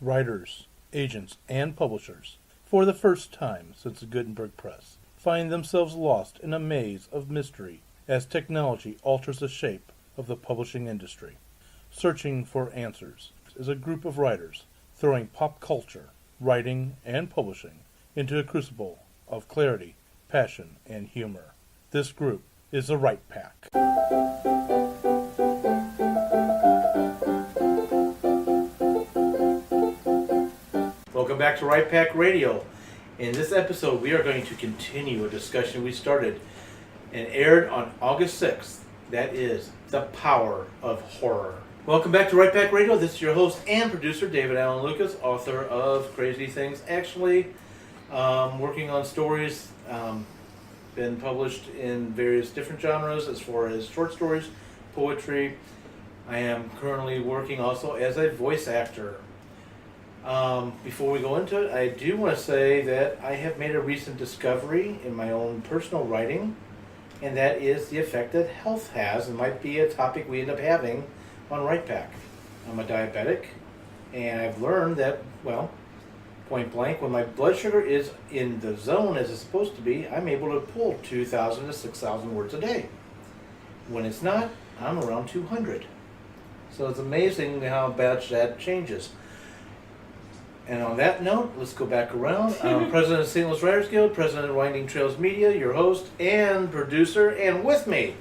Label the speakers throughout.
Speaker 1: writers, agents, and publishers, for the first time since the Gutenberg Press, find themselves lost in a maze of mystery as technology alters the shape of the publishing industry. Searching for Answers is a group of writers throwing pop culture, writing, and publishing into a crucible of clarity, passion, and humor. This group is the Write Pack. Welcome back to Write Pack Radio. In this episode, we are going to continue a discussion we started and aired on August 6th. That is the power of horror. Welcome back to Write Pack Radio. This is your host and producer, David Allen Lucas, author of Crazy Things Actually, working on stories, been published in various different genres as far as short stories, poetry. I am currently working also as a voice actor. Before we go into it, I do want to say that I have made a recent discovery in my own personal writing, and that is the effect that health has, and might be a topic we end up having on Write Pack. I'm a diabetic, and I've learned that, well, point blank, when my blood sugar is in the zone as it's supposed to be, I'm able to pull 2,000 to 6,000 words a day. When it's not, I'm around 200. So it's amazing how bad that changes. And on that note, let's go back around. I'm president of St. Louis Writers Guild, president of Winding Trails Media, your host and producer, and with me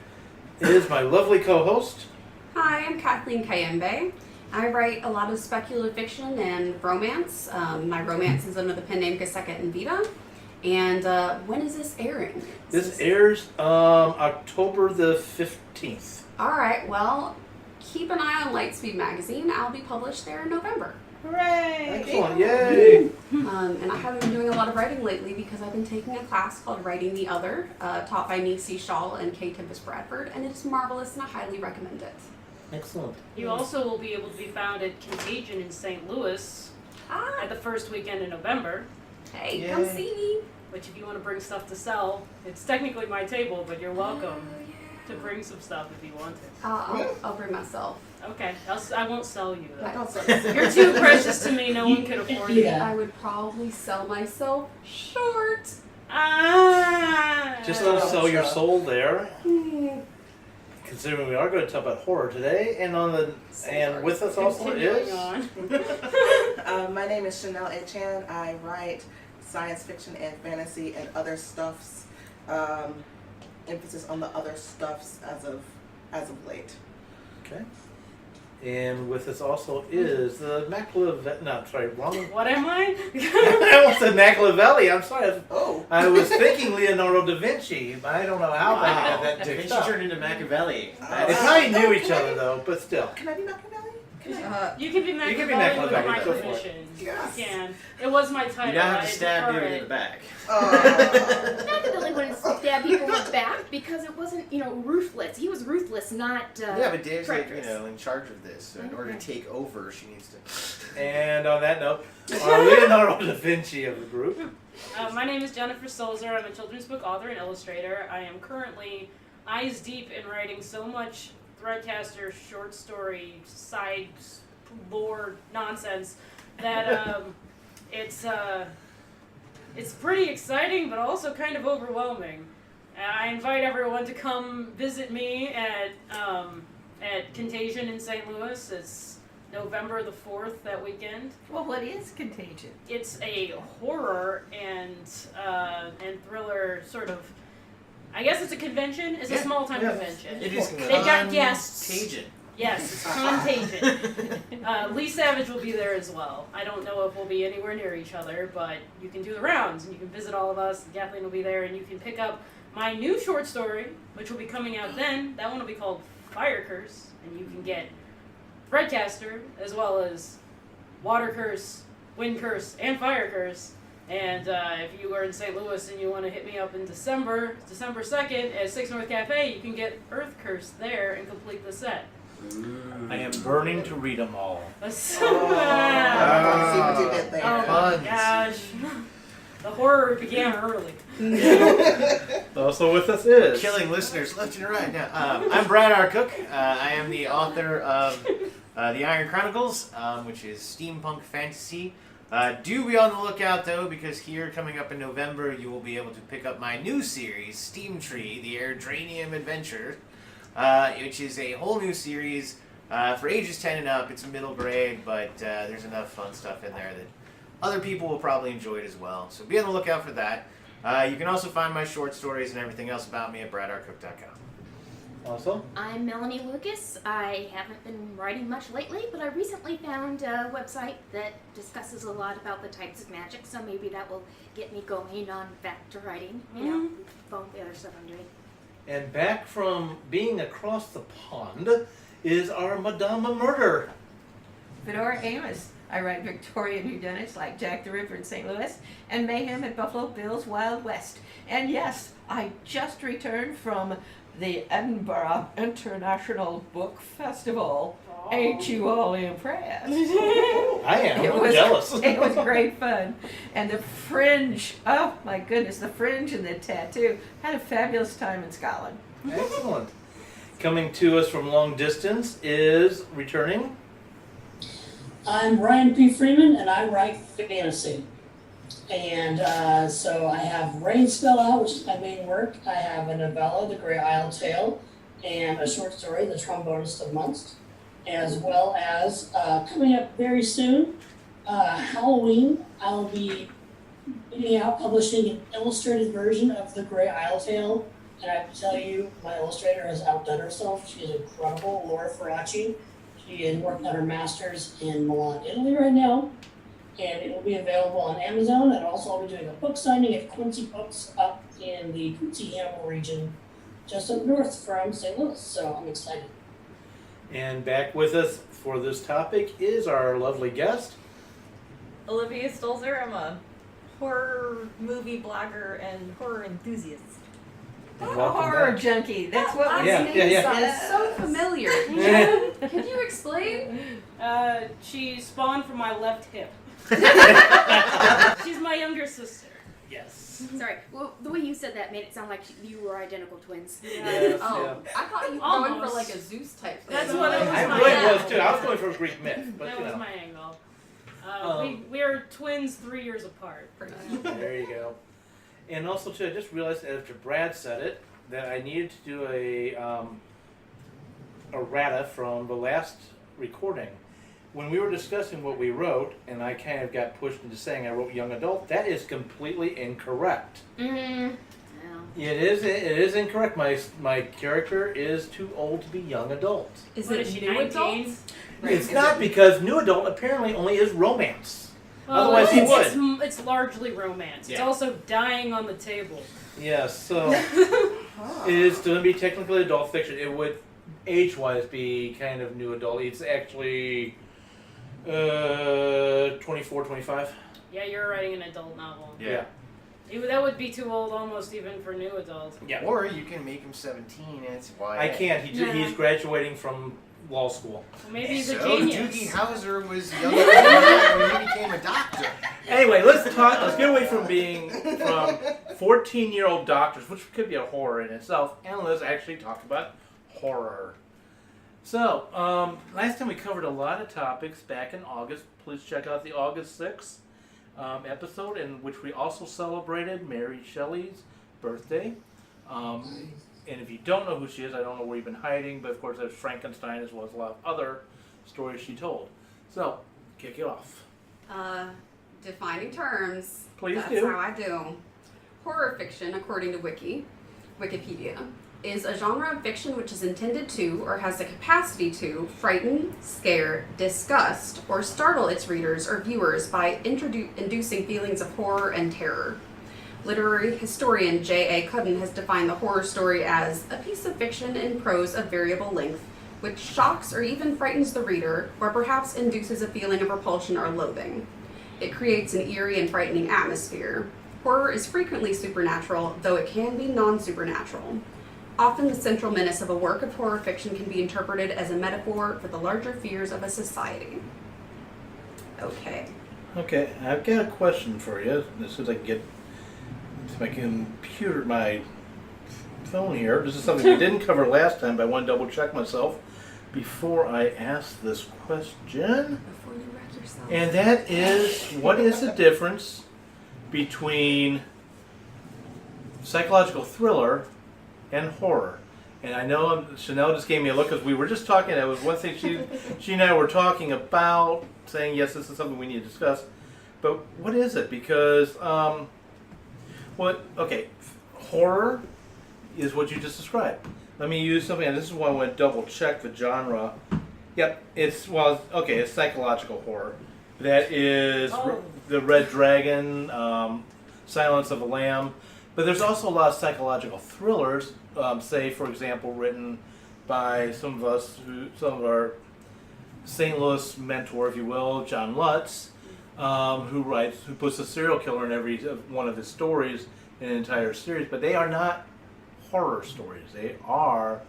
Speaker 1: is my lovely co-host.
Speaker 2: Hi, I'm Kathleen Kayembe. I write a lot of speculative fiction and romance. My romance is under the pen name Gaseka and Vita. And when is this airing?
Speaker 1: This airs October the 15th.
Speaker 2: All right, well, keep an eye on Lightspeed Magazine. I'll be published there in November.
Speaker 3: Hooray!
Speaker 1: Excellent, yay!
Speaker 2: And I haven't been doing a lot of writing lately because I've been taking a class called Writing the Other, taught by Nisi Shaw and Kay Tempest Bradford, and it is marvelous and I highly recommend it.
Speaker 1: Excellent.
Speaker 3: You also will be able to be found at Contagion in St. Louis at the first weekend in November.
Speaker 2: Hey,
Speaker 1: Yay.
Speaker 2: come see me.
Speaker 3: Which, if you want to bring stuff to sell, it's technically my table, but you're welcome to bring some stuff if you want to.
Speaker 2: I'll bring myself.
Speaker 3: Okay, I won't sell you
Speaker 2: I
Speaker 3: though.
Speaker 2: don't sell myself.
Speaker 3: You're too precious to me. No one could afford you.
Speaker 2: I would probably sell myself short.
Speaker 1: Just don't sell your soul there. Considering we are going to talk about horror today, and with us also
Speaker 3: Continuing
Speaker 1: is
Speaker 3: on.
Speaker 4: My name is Chanel A. Chan. I write science fiction and fantasy and other stuffs. Emphasis on the other stuffs as of late.
Speaker 1: Okay. And with us also is the wrong.
Speaker 3: What am I?
Speaker 1: I almost said Machiavelli. I'm sorry.
Speaker 4: Oh.
Speaker 1: I was thinking Leonardo da Vinci, but I don't know how I got that
Speaker 5: Da
Speaker 1: mixed
Speaker 5: Vinci
Speaker 1: up.
Speaker 5: turned into Machiavelli.
Speaker 1: They probably knew each other though, but still.
Speaker 4: Can I be Machiavelli?
Speaker 3: You can be Machiavelli with
Speaker 1: Machiavelli,
Speaker 3: my
Speaker 1: go for it.
Speaker 3: permission.
Speaker 4: Yes.
Speaker 3: You can. It was my title.
Speaker 5: You now have
Speaker 3: I
Speaker 5: to stab
Speaker 3: defer
Speaker 5: David
Speaker 3: it.
Speaker 5: in the back.
Speaker 6: Machiavelli wouldn't stab people in the back because it wasn't, ruthless. He was ruthless, not
Speaker 5: Yeah, but Dave's like,
Speaker 6: treacherous.
Speaker 5: in charge of this. So in order to take over, she needs to.
Speaker 1: And on that note, our Leonardo da Vinci of the group.
Speaker 3: My name is Jennifer Solzer. I'm a children's book author and illustrator. I am currently eyes deep in writing so much Threadcaster short story side lore nonsense that it's pretty exciting, but also kind of overwhelming. I invite everyone to come visit me at Contagion in St. Louis. It's November the 4th that weekend.
Speaker 6: Well, what is Contagion?
Speaker 3: It's a horror and thriller sort of. I guess it's a convention. It's a small time convention.
Speaker 5: It is.
Speaker 3: They've got guests.
Speaker 5: Contagion.
Speaker 3: Yes, it's Contagion. Lee Savage will be there as well. I don't know if we'll be anywhere near each other, but you can do the rounds and you can visit all of us. Kathleen will be there, and you can pick up my new short story, which will be coming out then. That one will be called Fire Curse, and you can get Threadcaster as well as Water Curse, Wind Curse, and Fire Curse. And if you are in St. Louis and you want to hit me up in December 2nd at 6 North Cafe, you can get Earth Curse there and complete the set.
Speaker 1: I am burning to read them all.
Speaker 4: I see what you did there.
Speaker 3: Oh my gosh. The horror began early.
Speaker 1: Also with us is...
Speaker 5: Killing listeners left and right. Now, I'm Brad R. Cook. I am the author of The Iron Chronicles, which is steampunk fantasy. Do be on the lookout, though, because here, coming up in November, you will be able to pick up my new series, Steam Tree, the Airdranium Adventure, which is a whole new series for ages 10 and up. It's middle grade, but there's enough fun stuff in there that other people will probably enjoy it as well. So be on the lookout for that. You can also find my short stories and everything else about me at bradarcook.com.
Speaker 1: Awesome.
Speaker 6: I'm Melanie Lucas. I haven't been writing much lately, but I recently found a website that discusses a lot about the types of magic, so maybe that will get me going on back to writing, all the other stuff I'm doing.
Speaker 1: And back from being across the pond is our Madame Murder.
Speaker 7: Fedora Amos. I write Victorian whodunits like Jack the Ripper in St. Louis and Mayhem at Buffalo Bill's Wild West. And yes, I just returned from the Edinburgh International Book Festival. Ain't you all impressed?
Speaker 1: I am.
Speaker 7: It
Speaker 1: I'm
Speaker 7: was,
Speaker 1: jealous.
Speaker 7: It was great fun. And the fringe, oh my goodness, the fringe and the tattoo. Had a fabulous time in Scotland.
Speaker 1: Excellent. Coming to us from long distance is returning.
Speaker 8: I'm Ryan P. Freeman, and I write fantasy. And so I have Rain Spell Out, which is my main work. I have a novella, The Grey Isle Tale, and a short story, The Trombonist of Munst, as well as coming up very soon, Halloween, I'll be putting out, publishing an illustrated version of The Grey Isle Tale. And I have to tell you, my illustrator has outdone herself. She is incredible, Laura Ferracci. She is working on her master's in Milan, Italy right now, and it will be available on Amazon. And also I'll be doing a book signing at Quincy Books up in the Quincy Hannibal region, just up north from St. Louis, so I'm excited.
Speaker 1: And back with us for this topic is our lovely guest.
Speaker 9: Olivia Stolzer. I'm a horror movie blogger and horror enthusiast.
Speaker 1: Welcome
Speaker 7: Horror
Speaker 1: back.
Speaker 7: junkie. That's what
Speaker 2: Last
Speaker 7: we
Speaker 1: Yeah,
Speaker 2: name
Speaker 1: yeah, yeah.
Speaker 2: sounds so familiar. Can you explain?
Speaker 3: She spawned from my left hip. She's my younger sister.
Speaker 1: Yes.
Speaker 6: Sorry, well, the way you said that made it sound like you were identical twins.
Speaker 1: Yes,
Speaker 2: Oh, I thought you were going for
Speaker 3: Almost.
Speaker 2: like a Zeus type thing.
Speaker 3: That's what it was.
Speaker 1: I
Speaker 3: my
Speaker 1: really
Speaker 3: angle.
Speaker 1: was too. I was going for a Greek myth, but
Speaker 3: That
Speaker 1: you
Speaker 3: was
Speaker 1: know.
Speaker 3: my angle. We are twins 3 years apart.
Speaker 1: There you go. And also too, I just realized after Brad said it that I needed to do a errata from the last recording. When we were discussing what we wrote, and I kind of got pushed into saying I wrote young adult, that is completely incorrect.
Speaker 6: Mm.
Speaker 1: It is incorrect. My character is too old to be young adult.
Speaker 2: Is
Speaker 3: What
Speaker 2: it
Speaker 3: is she,
Speaker 2: new
Speaker 3: 19?
Speaker 2: adult?
Speaker 1: It's not, because new adult apparently only is romance.
Speaker 3: Well,
Speaker 1: Otherwise he would.
Speaker 3: It's largely romance. It's
Speaker 1: Yeah.
Speaker 3: also dying on the table.
Speaker 1: Yes, so it is going to be technically adult fiction. It would, age-wise, be kind of new adult. It's actually 24, 25.
Speaker 3: Yeah, you're writing an adult novel.
Speaker 1: Yeah.
Speaker 3: That would be too old almost even for new adult.
Speaker 1: Yeah.
Speaker 5: Or you can make him 17 and it's YA.
Speaker 1: I can't. He's graduating from law school.
Speaker 3: Well, maybe he's a
Speaker 5: So
Speaker 3: genius.
Speaker 5: Doogie Howser was younger than that when he became a doctor.
Speaker 1: Anyway, let's get away from being from 14-year-old doctors, which could be a horror in itself, and let's actually talk about horror. So, last time we covered a lot of topics back in August. Please check out the August 6th episode, in which we also celebrated Mary Shelley's birthday. And if you don't know who she is, I don't know where you've been hiding, but of course there's Frankenstein as well as a lot of other stories she told. So, kick it off.
Speaker 2: Defining terms.
Speaker 1: Please
Speaker 2: That's
Speaker 1: do.
Speaker 2: how I do. Horror fiction, according to Wikipedia, is a genre of fiction which is intended to, or has the capacity to, frighten, scare, disgust, or startle its readers or viewers by inducing feelings of horror and terror. Literary historian J.A. Cudden has defined the horror story as a piece of fiction in prose of variable length, which shocks or even frightens the reader, or perhaps induces a feeling of repulsion or loathing. It creates an eerie and frightening atmosphere. Horror is frequently supernatural, though it can be non-supernatural. Often the central menace of a work of horror fiction can be interpreted as a metaphor for the larger fears of a society. Okay.
Speaker 1: Okay, I've got a question for you. As soon as I can get to my computer, my phone here. This is something we didn't cover last time, but I want to double check myself. before I ask this question,
Speaker 2: Before you wreck yourself.
Speaker 1: and that is, what is the difference between psychological thriller and horror? And I know Chanel just gave me a look because we were just talking. That was one thing she and I were talking about, saying yes, this is something we need to discuss. But what is it? Because horror is what you just described. Let me use something, and this is why I want to double check the genre. Yep, it's psychological horror. That is the Red Dragon, Silence of the Lamb. But there's also a lot of psychological thrillers, say, for example, written by some of our St. Louis mentor, if you will, John Lutz, who puts a serial killer in every one of his stories in an entire series. But they are not horror stories. They are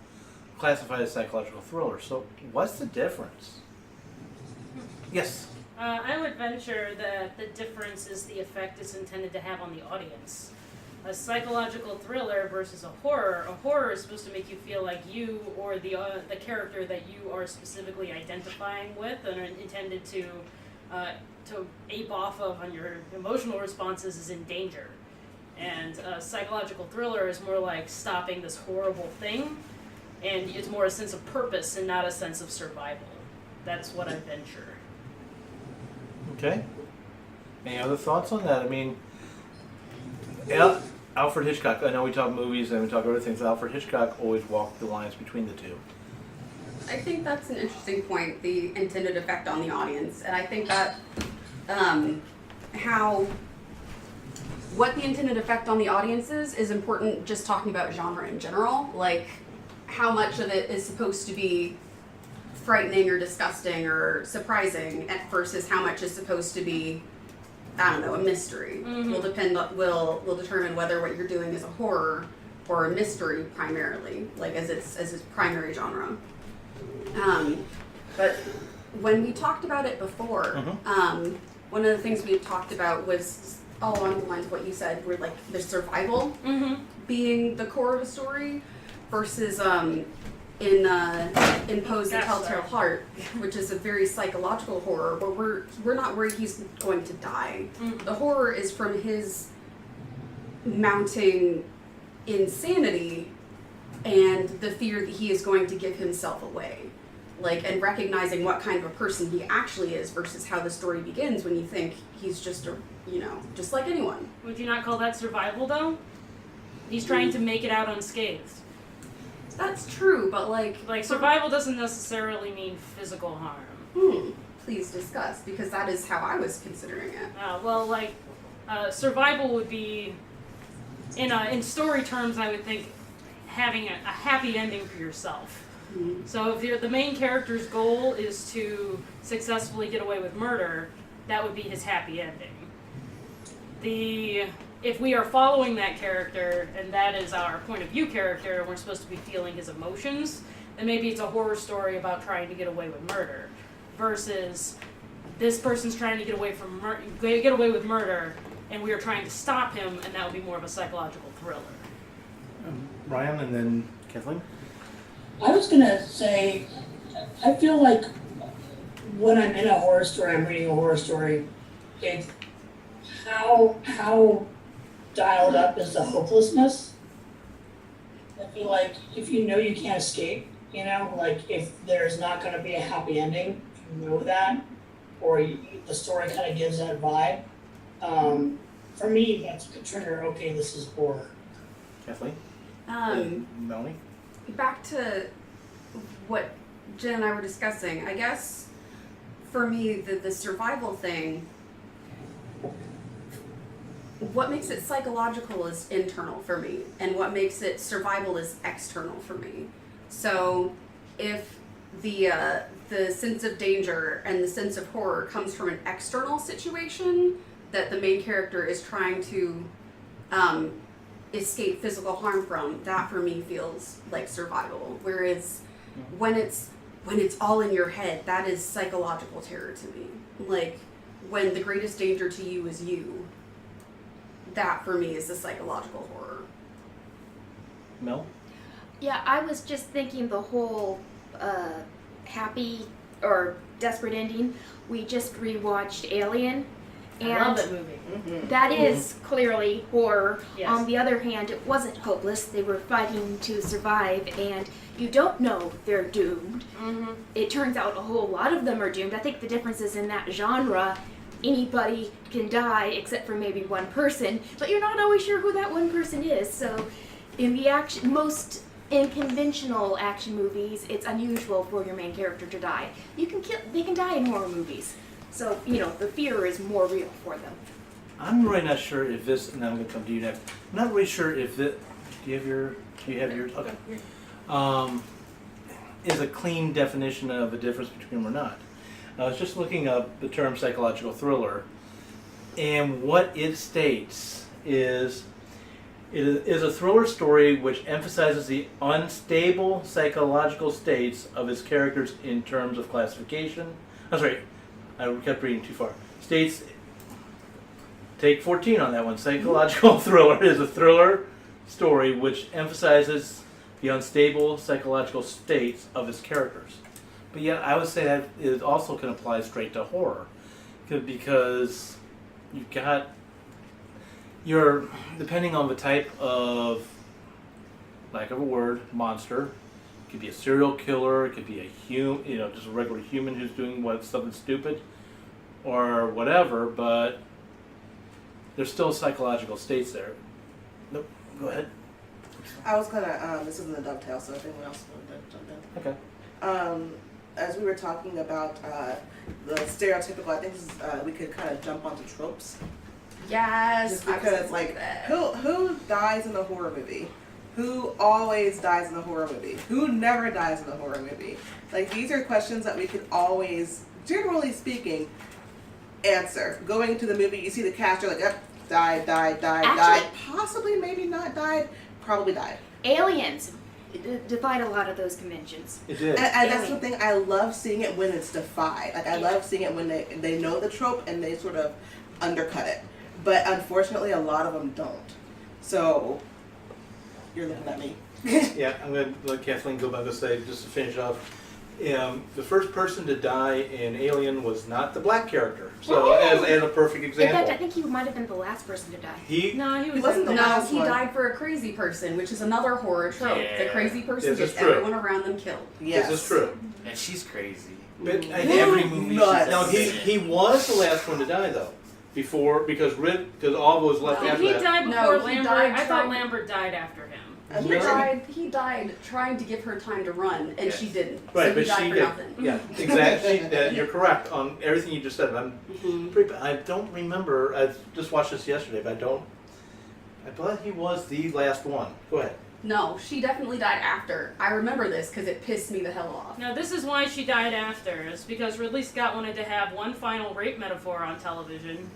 Speaker 1: classified as psychological thrillers. So what's the difference? Yes?
Speaker 3: I would venture that the difference is the effect it's intended to have on the audience. A psychological thriller versus a horror is supposed to make you feel like you or the character that you are specifically identifying with and are intended to ape off of on your emotional responses is in danger. And a psychological thriller is more like stopping this horrible thing, and it's more a sense of purpose and not a sense of survival. That's what I venture.
Speaker 1: Okay. Any other thoughts on that? I mean, Alfred Hitchcock, I know we talk movies and we talk other things. Alfred Hitchcock always walked the lines between the two.
Speaker 2: I think that's an interesting point, the intended effect on the audience. And I think that what the intended effect on the audience is important, just talking about genre in general. Like, how much of it is supposed to be frightening or disgusting or surprising versus how much is supposed to be, I don't know, a mystery.
Speaker 3: Mm-hmm.
Speaker 2: Will determine whether what you're doing is a horror or a mystery primarily, like as its primary genre. But when we talked about it before, one of the things we had talked about was all along the lines of what you said, were like the survival being the core of a story versus in Poe's The Telltale Heart, which is a very psychological horror where we're not worried he's going to die. The horror is from his mounting insanity and the fear that he is going to give himself away. Like, and recognizing what kind of a person he actually is versus how the story begins when you think he's just just like anyone.
Speaker 3: Would you not call that survival though? He's trying to make it out unscathed.
Speaker 2: That's true, but like
Speaker 3: survival doesn't necessarily mean physical harm.
Speaker 2: Please discuss, because that is how I was considering it.
Speaker 3: Survival would be, in story terms, I would think having a happy ending for yourself. So if the main character's goal is to successfully get away with murder, that would be his happy ending. If we are following that character, and that is our point of view character, and we're supposed to be feeling his emotions, then maybe it's a horror story about trying to get away with murder, versus this person's trying to get away with murder, and we are trying to stop him, and that would be more of a psychological thriller.
Speaker 1: Ryan, and then Kathleen?
Speaker 8: I was gonna say, I feel like when I'm in a horror story, I'm reading a horror story, it's how dialed up is the hopelessness. I feel like if you know you can't escape, like if there's not gonna be a happy ending, if you know that, or the story kind of gives that vibe. For me, that's a trigger. Okay, this is horror.
Speaker 1: Kathleen? Melanie?
Speaker 2: Back to what Jen and I were discussing, I guess for me, the survival thing, what makes it psychological is internal for me, and what makes it survival is external for me. So if the sense of danger and the sense of horror comes from an external situation that the main character is trying to escape physical harm from, that for me feels like survival. Whereas when it's all in your head, that is psychological terror to me. Like when the greatest danger to you is you, that for me is the psychological horror.
Speaker 1: Mel?
Speaker 6: Yeah, I was just thinking the whole happy or desperate ending. We just rewatched Alien, and
Speaker 3: I love that movie.
Speaker 6: that is clearly horror.
Speaker 3: Yes.
Speaker 6: On the other hand, it wasn't hopeless. They were fighting to survive, and you don't know they're doomed. It turns out a whole lot of them are doomed. I think the difference is in that genre, anybody can die except for maybe one person, but you're not always sure who that one person is. So in the most in conventional action movies, it's unusual for your main character to die. They can die in horror movies. So, the fear is more real for them.
Speaker 1: I'm really not sure if this, and I'm going to come to you next. I'm not really sure if it, do you have yours? Okay. Is a clean definition of a difference between them or not. I was just looking up the term psychological thriller, and what it states is it is a thriller story which emphasizes the unstable psychological states of its characters in terms of classification. I'm sorry, I kept reading too far. States, take 14 on that one. Psychological thriller is a thriller story which emphasizes the unstable psychological states of its characters. But yet, I would say that it also can apply straight to horror, because you've got depending on the type of, lack of a word, monster. It could be a serial killer. It could be just a regular human who's doing something stupid, or whatever. But there's still psychological states there. Nope. Go ahead.
Speaker 4: I was gonna, this isn't a dovetail, so if anyone else wanted to jump in.
Speaker 1: Okay.
Speaker 4: As we were talking about the stereotypical, I think this is, we could kind of jump onto tropes.
Speaker 2: Yes.
Speaker 4: Just because, like, who dies in a horror movie? Who always dies in a horror movie? Who never dies in a horror movie? Like, these are questions that we could always, generally speaking, answer. Going into the movie, you see the cast, you're like, yep, died, possibly, maybe not died, probably died.
Speaker 6: Aliens defied a lot of those conventions.
Speaker 1: It did.
Speaker 4: And that's the thing, I love seeing it when it's defied. Like, I love seeing it when they know the trope and they sort of undercut it. But unfortunately, a lot of them don't. So, you're looking at me.
Speaker 1: Yeah, I'm going to let Kathleen go back and say, just to finish off, the first person to die in Alien was not the black character. So, as a perfect
Speaker 6: In
Speaker 1: example.
Speaker 6: fact, I think he might have been the last person to die.
Speaker 3: No, he
Speaker 4: wasn't the
Speaker 2: No,
Speaker 4: last
Speaker 2: he
Speaker 4: one.
Speaker 2: died for a crazy person, which is another horror trope.
Speaker 5: Yeah.
Speaker 2: The crazy person
Speaker 1: This is
Speaker 2: gets
Speaker 1: true.
Speaker 2: everyone around them killed.
Speaker 4: Yes.
Speaker 1: This is true.
Speaker 5: And she's crazy.
Speaker 1: But
Speaker 5: In every movie
Speaker 4: Nuts.
Speaker 1: No, he was the last one to die, though. Because all was left
Speaker 2: Well,
Speaker 1: after
Speaker 3: He
Speaker 1: that.
Speaker 3: died
Speaker 2: No,
Speaker 3: before
Speaker 2: he
Speaker 3: Lambert.
Speaker 2: died
Speaker 3: I thought
Speaker 2: trying-
Speaker 3: Lambert died after him.
Speaker 2: He died trying to give her time to run, and
Speaker 5: Yes.
Speaker 2: she didn't.
Speaker 1: Right,
Speaker 2: so
Speaker 1: but
Speaker 2: he died
Speaker 1: she
Speaker 2: for
Speaker 1: did.
Speaker 2: nothing.
Speaker 1: Yeah, exactly. You're correct on everything you just said.
Speaker 2: Mhm.
Speaker 1: I don't remember. I just watched this yesterday, but I thought he was the last one. Go ahead.
Speaker 2: No, she definitely died after. I remember this because it pissed me the hell off.
Speaker 3: Now, this is why she died after. It's because Ridley Scott wanted to have one final rape metaphor on television.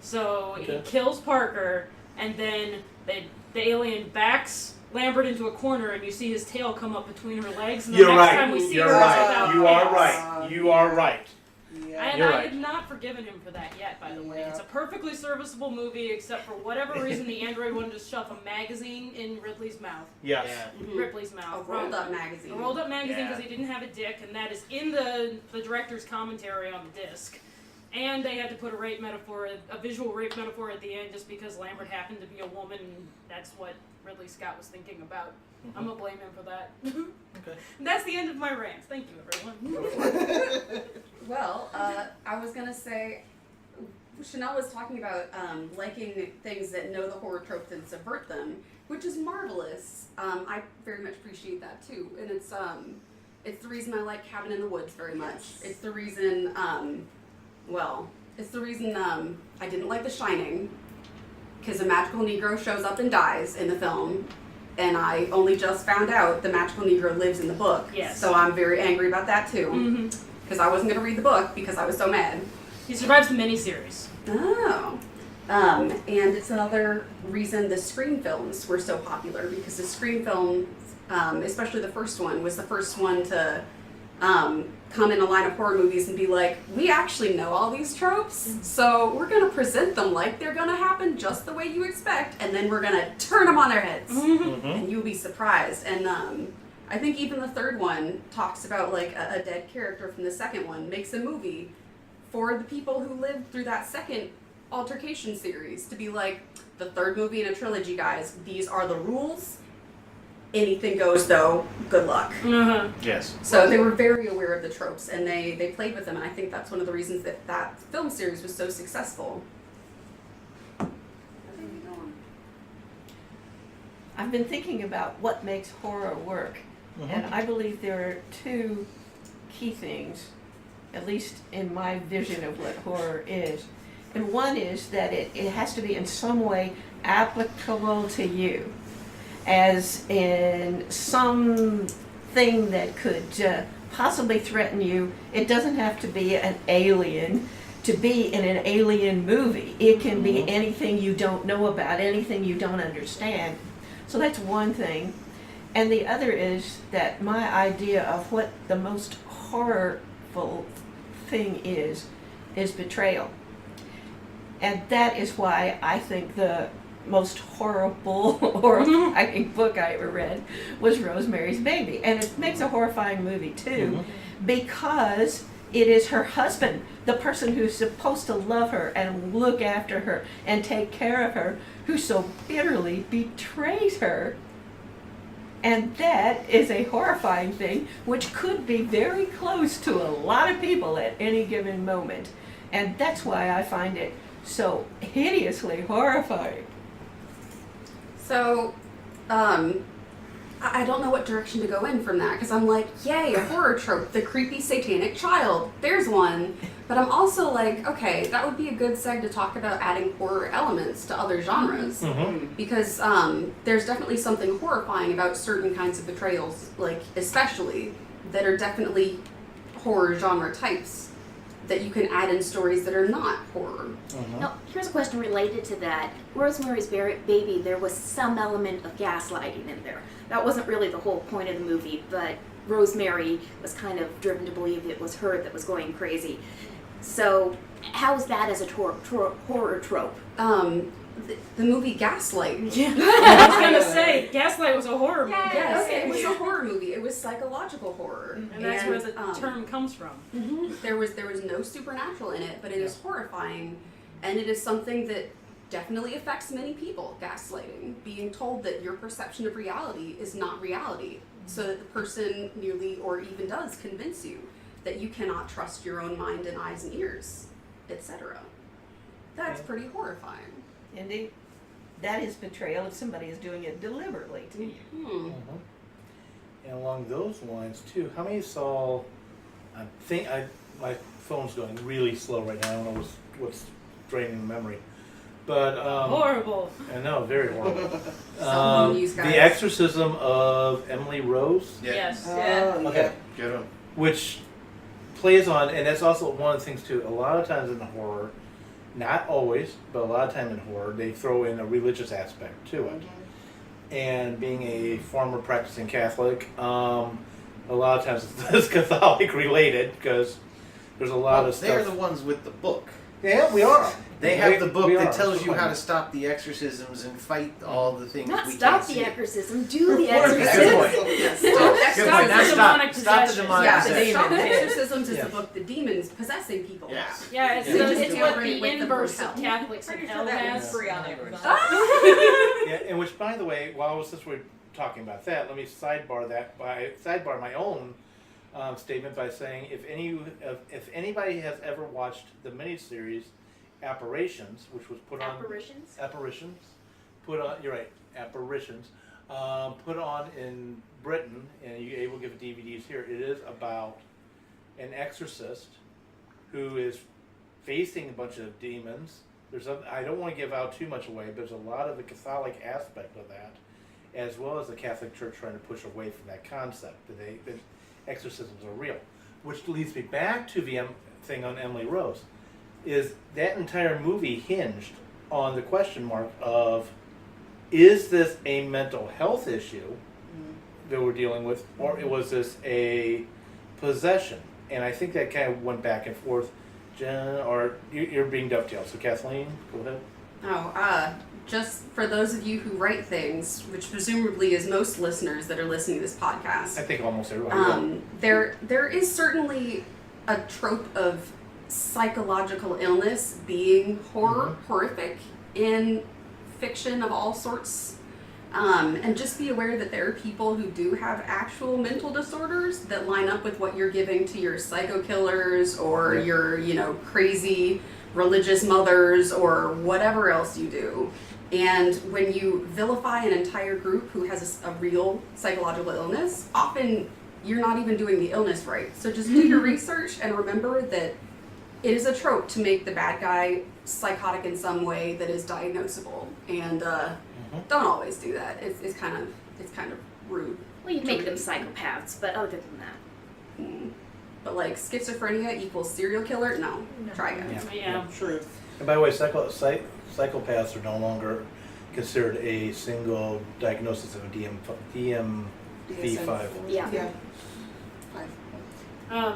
Speaker 3: So
Speaker 1: Okay.
Speaker 3: he kills Parker, and then the alien backs Lambert into a corner, and you see his tail come up between her legs. And the
Speaker 1: You're
Speaker 3: next
Speaker 1: right.
Speaker 3: time we see
Speaker 1: You're
Speaker 3: her,
Speaker 1: right.
Speaker 3: it's without
Speaker 1: You are
Speaker 3: pants.
Speaker 1: right. You are right.
Speaker 4: Yeah.
Speaker 3: And
Speaker 1: You're
Speaker 3: I
Speaker 1: right.
Speaker 3: have not forgiven him for that yet, by the way.
Speaker 4: Yeah.
Speaker 3: It's a perfectly serviceable movie, except for whatever reason the android wanted to shove a magazine in Ridley's mouth.
Speaker 1: Yes.
Speaker 5: Yeah.
Speaker 2: Mhm.
Speaker 3: Ripley's mouth.
Speaker 2: A rolled up magazine.
Speaker 3: A rolled up magazine
Speaker 5: Yeah.
Speaker 3: because he didn't have a dick, and that is in the director's commentary on the disc. And they had to put a visual rape metaphor at the end just because Lambert happened to be a woman, and that's what Ridley Scott was thinking about. I'm gonna blame him for that.
Speaker 1: Okay.
Speaker 3: And that's the end of my rant. Thank you, everyone.
Speaker 2: Well, I was gonna say, Chanel was talking about liking things that know the horror tropes and subvert them, which is marvelous. I very much appreciate that too, and it's the reason I like Cabin in the Woods very much. It's the reason, I didn't like The Shining, because a magical Negro shows up and dies in the film. And I only just found out the magical Negro lives in the book.
Speaker 3: Yes.
Speaker 2: So I'm very angry about that too.
Speaker 3: Mm-hmm.
Speaker 2: Because I wasn't going to read the book because I was so mad.
Speaker 3: He survives the miniseries.
Speaker 2: Oh. And it's another reason the Scream films were so popular, because the Scream film, especially the first one, was the first one to come in a line of horror movies and be like, we actually know all these tropes, so we're going to present them like they're going to happen just the way you expect, and then we're going to turn them on their heads.
Speaker 1: Mm-hmm.
Speaker 2: And you'll be surprised. And I think even the third one talks about like a dead character from the second one, makes a movie for the people who lived through that second altercation series to be like, the third movie in a trilogy, guys, these are the rules. Anything goes though, good luck.
Speaker 5: Yes.
Speaker 2: So they were very aware of the tropes and they played with them, and I think that's one of the reasons that that film series was so successful.
Speaker 7: I've been thinking about what makes horror work, and I believe there are two key things, at least in my vision of what horror is. And one is that it has to be in some way applicable to you, as in something that could possibly threaten you. It doesn't have to be an alien to be in an alien movie. It can be anything you don't know about, anything you don't understand. So that's one thing. And the other is that my idea of what the most horrible thing is betrayal. And that is why I think the most horrible horrifying book I ever read was Rosemary's Baby. And it makes a horrifying movie too, because it is her husband, the person who's supposed to love her and look after her and take care of her, who so bitterly betrays her. And that is a horrifying thing, which could be very close to a lot of people at any given moment. And that's why I find it so hideously horrifying.
Speaker 2: So, I don't know what direction to go in from that, because I'm like, yay, a horror trope, the creepy satanic child, there's one. But I'm also like, okay, that would be a good seg to talk about adding horror elements to other genres. Because there's definitely something horrifying about certain kinds of betrayals, like especially, that are definitely horror genre types that you can add in stories that are not horror.
Speaker 6: Now, here's a question related to that. Rosemary's Baby, there was some element of gaslighting in there. That wasn't really the whole point of the movie, but Rosemary was kind of driven to believe it was her that was going crazy. So, how's that as a horror trope?
Speaker 2: The movie Gaslight.
Speaker 3: I was gonna say, Gaslight was a horror movie.
Speaker 2: Yes, it was a horror movie. It was psychological horror,
Speaker 3: And that's where the term comes from.
Speaker 2: There was no supernatural in it, but it is horrifying, and it is something that definitely affects many people. Gaslighting, being told that your perception of reality is not reality, so that the person nearly or even does convince you that you cannot trust your own mind and eyes and ears, etc. That's pretty horrifying.
Speaker 7: Indeed. That is betrayal if somebody is doing it deliberately to you.
Speaker 1: And along those lines too, how many saw? My phone's going really slow right now. I don't know what's draining the memory, but
Speaker 3: Horrible.
Speaker 1: I know, very horrible.
Speaker 2: Someone use guys.
Speaker 1: The Exorcism of Emily Rose.
Speaker 3: Yes.
Speaker 1: Okay.
Speaker 5: Good one.
Speaker 1: Which plays on, and that's also one of the things too. A lot of times in horror, not always, but a lot of time in horror, they throw in a religious aspect to it. And being a former practicing Catholic, a lot of times it's Catholic related, because there's a lot of stuff.
Speaker 5: They're the ones with the book.
Speaker 1: Yeah, we are.
Speaker 5: They have the book
Speaker 1: we
Speaker 5: that
Speaker 1: are.
Speaker 5: tells you how to stop the exorcisms and fight all the things
Speaker 6: Not
Speaker 5: we
Speaker 6: stop
Speaker 5: can't
Speaker 6: the
Speaker 5: see.
Speaker 6: exorcism, do the
Speaker 5: Good
Speaker 6: exorcism.
Speaker 5: point. Good point. Now
Speaker 3: demonic
Speaker 5: stop the
Speaker 3: possession.
Speaker 5: demonic
Speaker 2: Yeah,
Speaker 5: possession.
Speaker 2: Stop Exorcisms is
Speaker 1: Yeah.
Speaker 2: the book, the demons possessing people.
Speaker 5: Yeah.
Speaker 3: Yeah, it's,
Speaker 2: They
Speaker 3: the,
Speaker 2: just
Speaker 3: it's
Speaker 2: do
Speaker 3: what
Speaker 2: it
Speaker 3: the
Speaker 2: with the
Speaker 3: inverse of
Speaker 2: hotel.
Speaker 3: Catholics in
Speaker 9: Pretty
Speaker 3: hell
Speaker 9: sure that
Speaker 3: has.
Speaker 9: was free on Amazon.
Speaker 1: Yeah, and which, by the way, while since we're talking about that, let me sidebar my own statement by saying if anybody has ever watched the miniseries Apparitions, which was put on
Speaker 6: Apparitions?
Speaker 1: put on in Britain, and you're able to get DVDs here. It is about an exorcist who is facing a bunch of demons. I don't want to give out too much away, but there's a lot of the Catholic aspect of that, as well as the Catholic Church trying to push away from that concept that exorcisms are real. Which leads me back to the thing on Emily Rose. Is that entire movie hinged on the question mark of, is this a mental health issue that we're dealing with, or was this a possession? And I think that kind of went back and forth. Jen, or you're being dovetailed, so Kathleen, go ahead.
Speaker 2: Just for those of you who write things, which presumably is most listeners that are listening to this podcast.
Speaker 1: I think almost everybody.
Speaker 2: There is certainly a trope of psychological illness being horrific in fiction of all sorts. And just be aware that there are people who do have actual mental disorders that line up with what you're giving to your psycho killers or your, crazy religious mothers or whatever else you do. And when you vilify an entire group who has a real psychological illness, often you're not even doing the illness right. So just do your research and remember that it is a trope to make the bad guy psychotic in some way that is diagnosable. And don't always do that. It's kind of rude.
Speaker 6: Well, you make them psychopaths, but other than that.
Speaker 2: But like schizophrenia equals serial killer? No. Try it.
Speaker 3: Yeah.
Speaker 4: Truth.
Speaker 1: And by the way, psychopaths are no longer considered a single diagnosis of a DMV5.
Speaker 6: Yeah.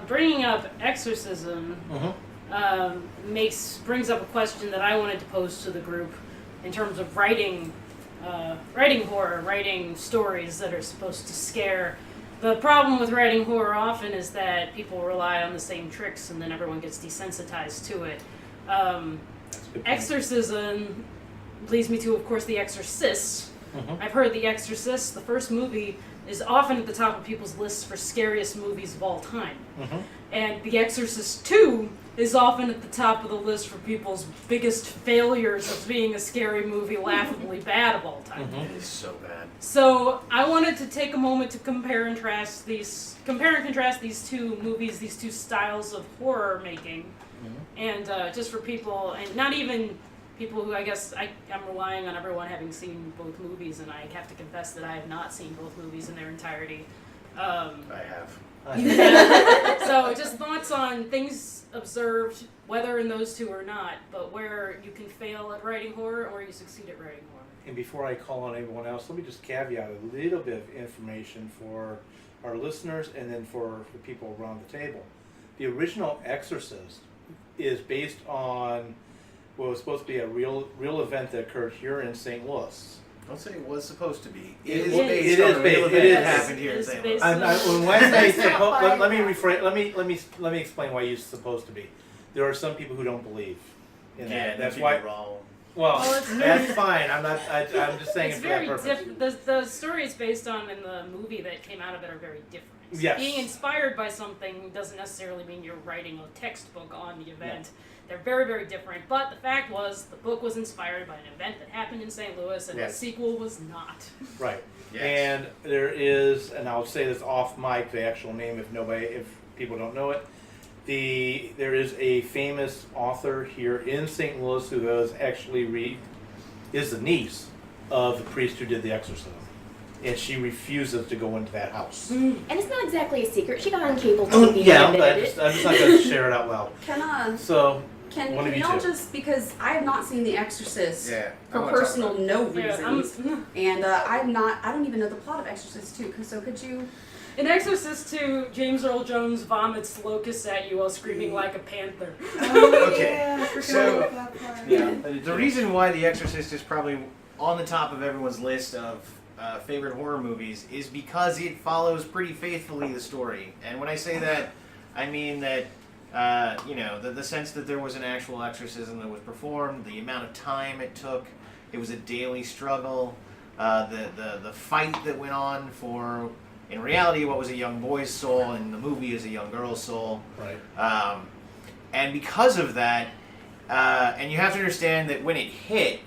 Speaker 3: Bringing up exorcism brings up a question that I wanted to pose to the group in terms of writing horror, writing stories that are supposed to scare. The problem with writing horror often is that people rely on the same tricks and then everyone gets desensitized to it. Exorcism leads me to, of course, The Exorcist. I've heard The Exorcist, the first movie, is often at the top of people's lists for scariest movies of all time. And The Exorcist 2 is often at the top of the list for people's biggest failures of being a scary movie, laughably bad of all time.
Speaker 5: It is so bad.
Speaker 3: So I wanted to take a moment to compare and contrast these two movies, these two styles of horror making, and just for people, and not even people who I guess I'm relying on everyone having seen both movies, and I have to confess that I have not seen both movies in their entirety.
Speaker 5: I have.
Speaker 3: So just thoughts on things observed, whether in those two or not, but where you can fail at writing horror or you succeed at writing horror.
Speaker 1: And before I call on everyone else, let me just caveat a little bit of information for our listeners and then for the people around the table. The original Exorcist is based on what was supposed to be a real event that occurred here in St. Louis.
Speaker 5: Don't say it was supposed to be.
Speaker 1: It
Speaker 5: is
Speaker 1: is
Speaker 5: based on a
Speaker 1: based-
Speaker 5: real
Speaker 1: it
Speaker 5: event
Speaker 1: is.
Speaker 5: that happened here in St. Louis.
Speaker 1: When I say let me rephrase. Let me explain why it's supposed to be. There are some people who don't believe in that. That's why.
Speaker 5: Wrong.
Speaker 1: Well,
Speaker 3: Well, it's-
Speaker 1: that's fine. I'm just saying
Speaker 3: It's
Speaker 1: it for that
Speaker 3: very
Speaker 1: purpose.
Speaker 3: different. The story it's based on and the movie that came out of it are very different.
Speaker 1: Yes.
Speaker 3: Being inspired by something doesn't necessarily mean you're writing a textbook on the event. They're very, very different. But the fact was, the book was inspired by an event that happened in St. Louis, and the sequel was not.
Speaker 1: Right.
Speaker 5: Yes.
Speaker 1: And there is, and I'll say this off mic, the actual name, if people don't know it. There is a famous author here in St. Louis who is the niece of the priest who did the exorcism, and she refuses to go into that house.
Speaker 6: And it's not exactly a secret. She got on cable TV
Speaker 1: Yeah,
Speaker 6: and
Speaker 1: but
Speaker 6: admitted
Speaker 1: I'm just not going to share it out loud.
Speaker 2: Can
Speaker 1: One of you
Speaker 2: y'all
Speaker 1: two.
Speaker 2: just, because I have not seen The Exorcist
Speaker 5: Yeah.
Speaker 2: for personal no
Speaker 3: Yeah,
Speaker 2: reasons, and I don't even know the plot of Exorcist 2, so could you?
Speaker 3: In Exorcist 2, James Earl Jones vomits locusts at you while screaming like a panther.
Speaker 5: Okay.
Speaker 4: Yeah, I forgot
Speaker 5: So-
Speaker 4: about that part.
Speaker 5: Yeah. The reason why The Exorcist is probably on the top of everyone's list of favorite horror movies is because it follows pretty faithfully the story. And when I say that, I mean that the sense that there was an actual exorcism that was performed, the amount of time it took, it was a daily struggle, the fight that went on for, in reality, what was a young boy's soul, and the movie is a young girl's soul.
Speaker 1: Right.
Speaker 5: And because of that, and you have to understand that when it hit,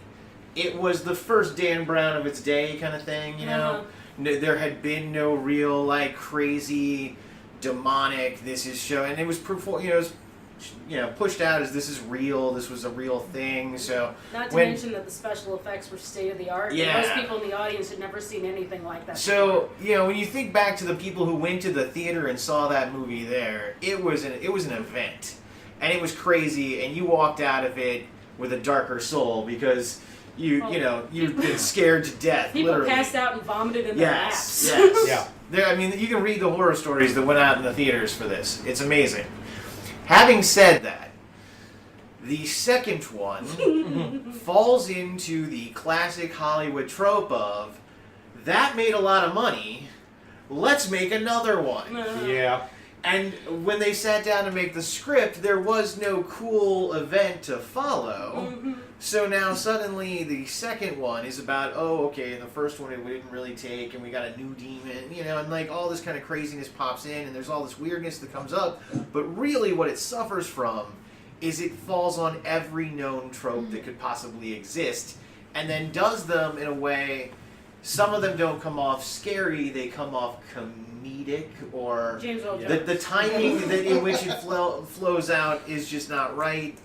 Speaker 5: it was the first Dan Brown of its day kind of thing, you know? No, there had been no real, like, crazy, demonic, this is show, and it was, pushed out as this is real, this was a real thing, so...
Speaker 3: Not to
Speaker 5: when-
Speaker 3: mention that the special effects were state of the art.
Speaker 5: Yeah.
Speaker 3: Most people in the audience had never seen anything like that.
Speaker 5: So, when you think back to the people who went to the theater and saw that movie there, it was an event. And it was crazy, and you walked out of it with a darker soul because you've been scared to death,
Speaker 3: People
Speaker 5: literally.
Speaker 3: passed out and vomited in their laps.
Speaker 5: Yes.
Speaker 1: Yeah.
Speaker 5: You can read the horror stories that went out in the theaters for this. It's amazing. Having said that, The second one falls into the classic Hollywood trope of, that made a lot of money, let's make another one.
Speaker 1: Yeah.
Speaker 5: And when they sat down to make the script, there was no cool event to follow. So now suddenly the second one is about, oh, okay, the first one it didn't really take, and we got a new demon, you know, and like all this kind of craziness pops in, and there's all this weirdness that comes up. But really what it suffers from is it falls on every known trope that could possibly exist, and then does them in a way, some of them don't come off scary, they come off comedic, or
Speaker 3: James Earl
Speaker 1: Yeah.
Speaker 3: Jones.
Speaker 5: the timing that in which it flows out is just not right.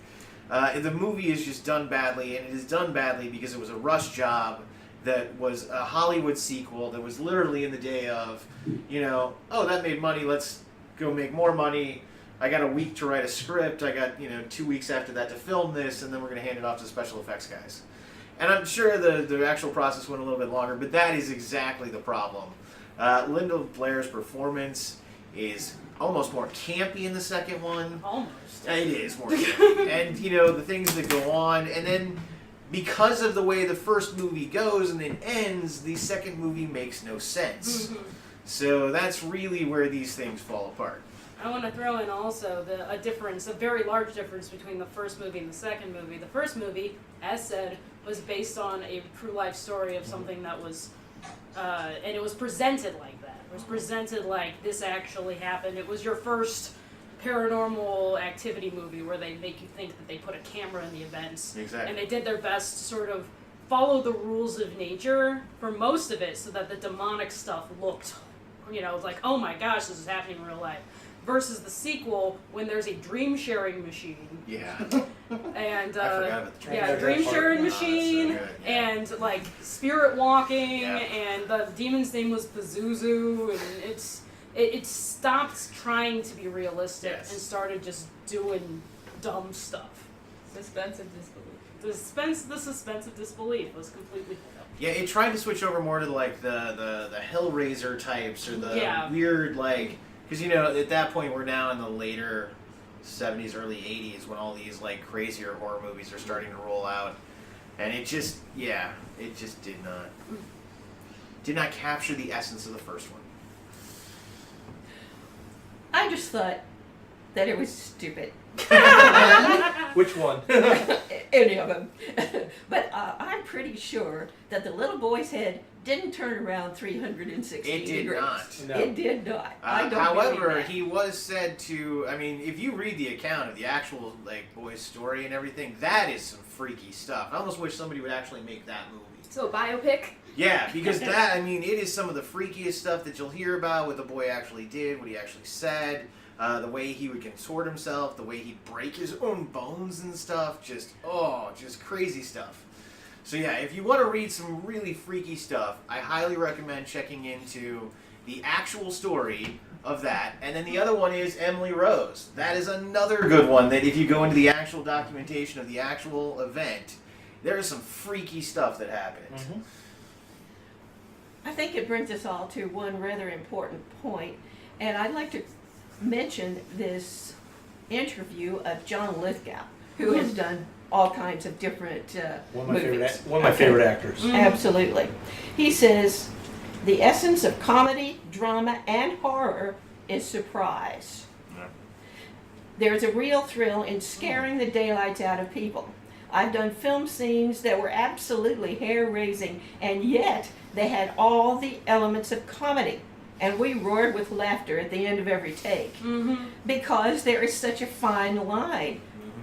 Speaker 5: The movie is just done badly, and it is done badly because it was a rush job that was a Hollywood sequel that was literally in the day of, you know, oh, that made money, let's go make more money. I got a week to write a script, I got, 2 weeks after that to film this, and then we're going to hand it off to special effects guys. And I'm sure the actual process went a little bit longer, but that is exactly the problem. Linda Blair's performance is almost more campy in the second one.
Speaker 3: Almost.
Speaker 5: It is more campy. And, the things that go on, and then because of the way the first movie goes and it ends, the second movie makes no sense. So that's really where these things fall apart.
Speaker 3: I want to throw in also a very large difference between the first movie and the second movie. The first movie, as said, was based on a true life story of something that was, and it was presented like that. It was presented like this actually happened. It was your first paranormal activity movie where they make you think that they put a camera in the events.
Speaker 5: Exactly.
Speaker 3: And they did their best to sort of follow the rules of nature for most of it so that the demonic stuff looked, like, oh my gosh, this is happening in real life. Versus the sequel, when there's a dream sharing machine.
Speaker 5: Yeah.
Speaker 3: And
Speaker 5: I forgot about the dream
Speaker 3: yeah,
Speaker 1: sharing
Speaker 3: dream
Speaker 1: part.
Speaker 3: sharing
Speaker 5: Oh, that's so
Speaker 3: machine,
Speaker 5: good, yeah.
Speaker 3: and like spirit walking,
Speaker 5: Yeah.
Speaker 3: and the demon's name was Pazuzu, and it stopped trying to be realistic
Speaker 5: Yes.
Speaker 3: and started just doing dumb stuff.
Speaker 9: Suspense of disbelief.
Speaker 3: The suspense of disbelief was completely failed.
Speaker 5: Yeah, it tried to switch over more to like the Hellraiser types or the
Speaker 3: Yeah.
Speaker 5: weird like, because at that point we're now in the later 70s, early 80s when all these like crazier horror movies are starting to roll out, and it just did not capture the essence of the first one.
Speaker 7: I just thought that it was stupid.
Speaker 1: Which one?
Speaker 7: Any of them. But I'm pretty sure that the little boy's head didn't turn around 360
Speaker 5: It did
Speaker 7: degrees.
Speaker 5: not.
Speaker 1: No.
Speaker 7: It did not. I don't
Speaker 5: However,
Speaker 7: believe that.
Speaker 5: he was said to. I mean, if you read the account of the actual like boy's story and everything, that is some freaky stuff. I almost wish somebody would actually make that movie.
Speaker 2: So a biopic?
Speaker 5: Yeah, because that, I mean, it is some of the freakiest stuff that you'll hear about, what the boy actually did, what he actually said, the way he would contort himself, the way he'd break his own bones and stuff, just crazy stuff. So yeah, if you want to read some really freaky stuff, I highly recommend checking into the actual story of that. And then the other one is Emily Rose. That is another good one that if you go into the actual documentation of the actual event, there is some freaky stuff that happened.
Speaker 1: Mm-hmm.
Speaker 7: I think it brings us all to one rather important point, and I'd like to mention this interview of John Lithgow, who has done all kinds of different
Speaker 1: One of my
Speaker 7: movies.
Speaker 1: favorite actors.
Speaker 7: Absolutely. He says, the essence of comedy, drama, and horror is surprise.
Speaker 5: Yeah.
Speaker 7: There's a real thrill in scaring the daylights out of people. I've done film scenes that were absolutely hair-raising, and yet they had all the elements of comedy. And we roared with laughter at the end of every take.
Speaker 3: Mm-hmm.
Speaker 7: Because there is such a fine line.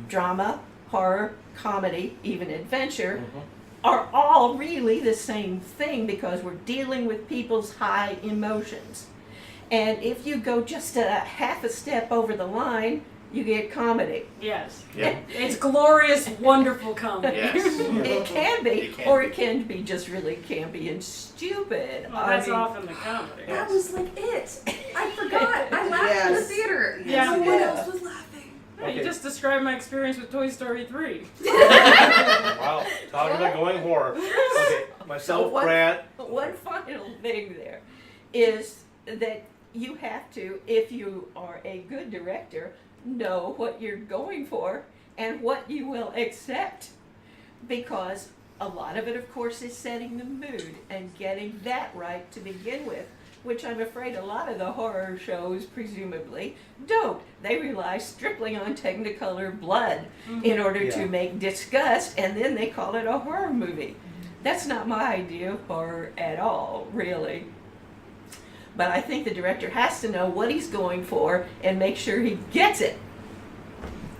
Speaker 7: Drama, horror, comedy, even adventure are all really the same thing because we're dealing with people's high emotions. And if you go just a half a step over the line, you get comedy.
Speaker 3: Yes.
Speaker 5: Yeah.
Speaker 3: It's glorious, wonderful comedy.
Speaker 5: Yes.
Speaker 7: It can be,
Speaker 5: It can
Speaker 7: or
Speaker 5: be.
Speaker 7: it can be just really campy and stupid.
Speaker 3: Well, that's often the comedy.
Speaker 2: That was like it. I forgot. I laughed in the
Speaker 4: Yes.
Speaker 2: theater.
Speaker 3: Yeah.
Speaker 2: Someone
Speaker 4: Yeah.
Speaker 2: else was laughing.
Speaker 3: Yeah, you
Speaker 1: Okay.
Speaker 3: just described my experience with Toy Story 3.
Speaker 1: Wow, talking about going horror. Okay, myself,
Speaker 7: What?
Speaker 1: Brad.
Speaker 7: One final thing there is that you have to, if you are a good director, know what you're going for and what you will accept. Because a lot of it, of course, is setting the mood and getting that right to begin with, which I'm afraid a lot of the horror shows, presumably, don't. They rely strictly on Technicolor blood in order to make disgust, and then they call it a horror movie. That's not my idea of horror at all, really. But I think the director has to know what he's going for and make sure he gets it.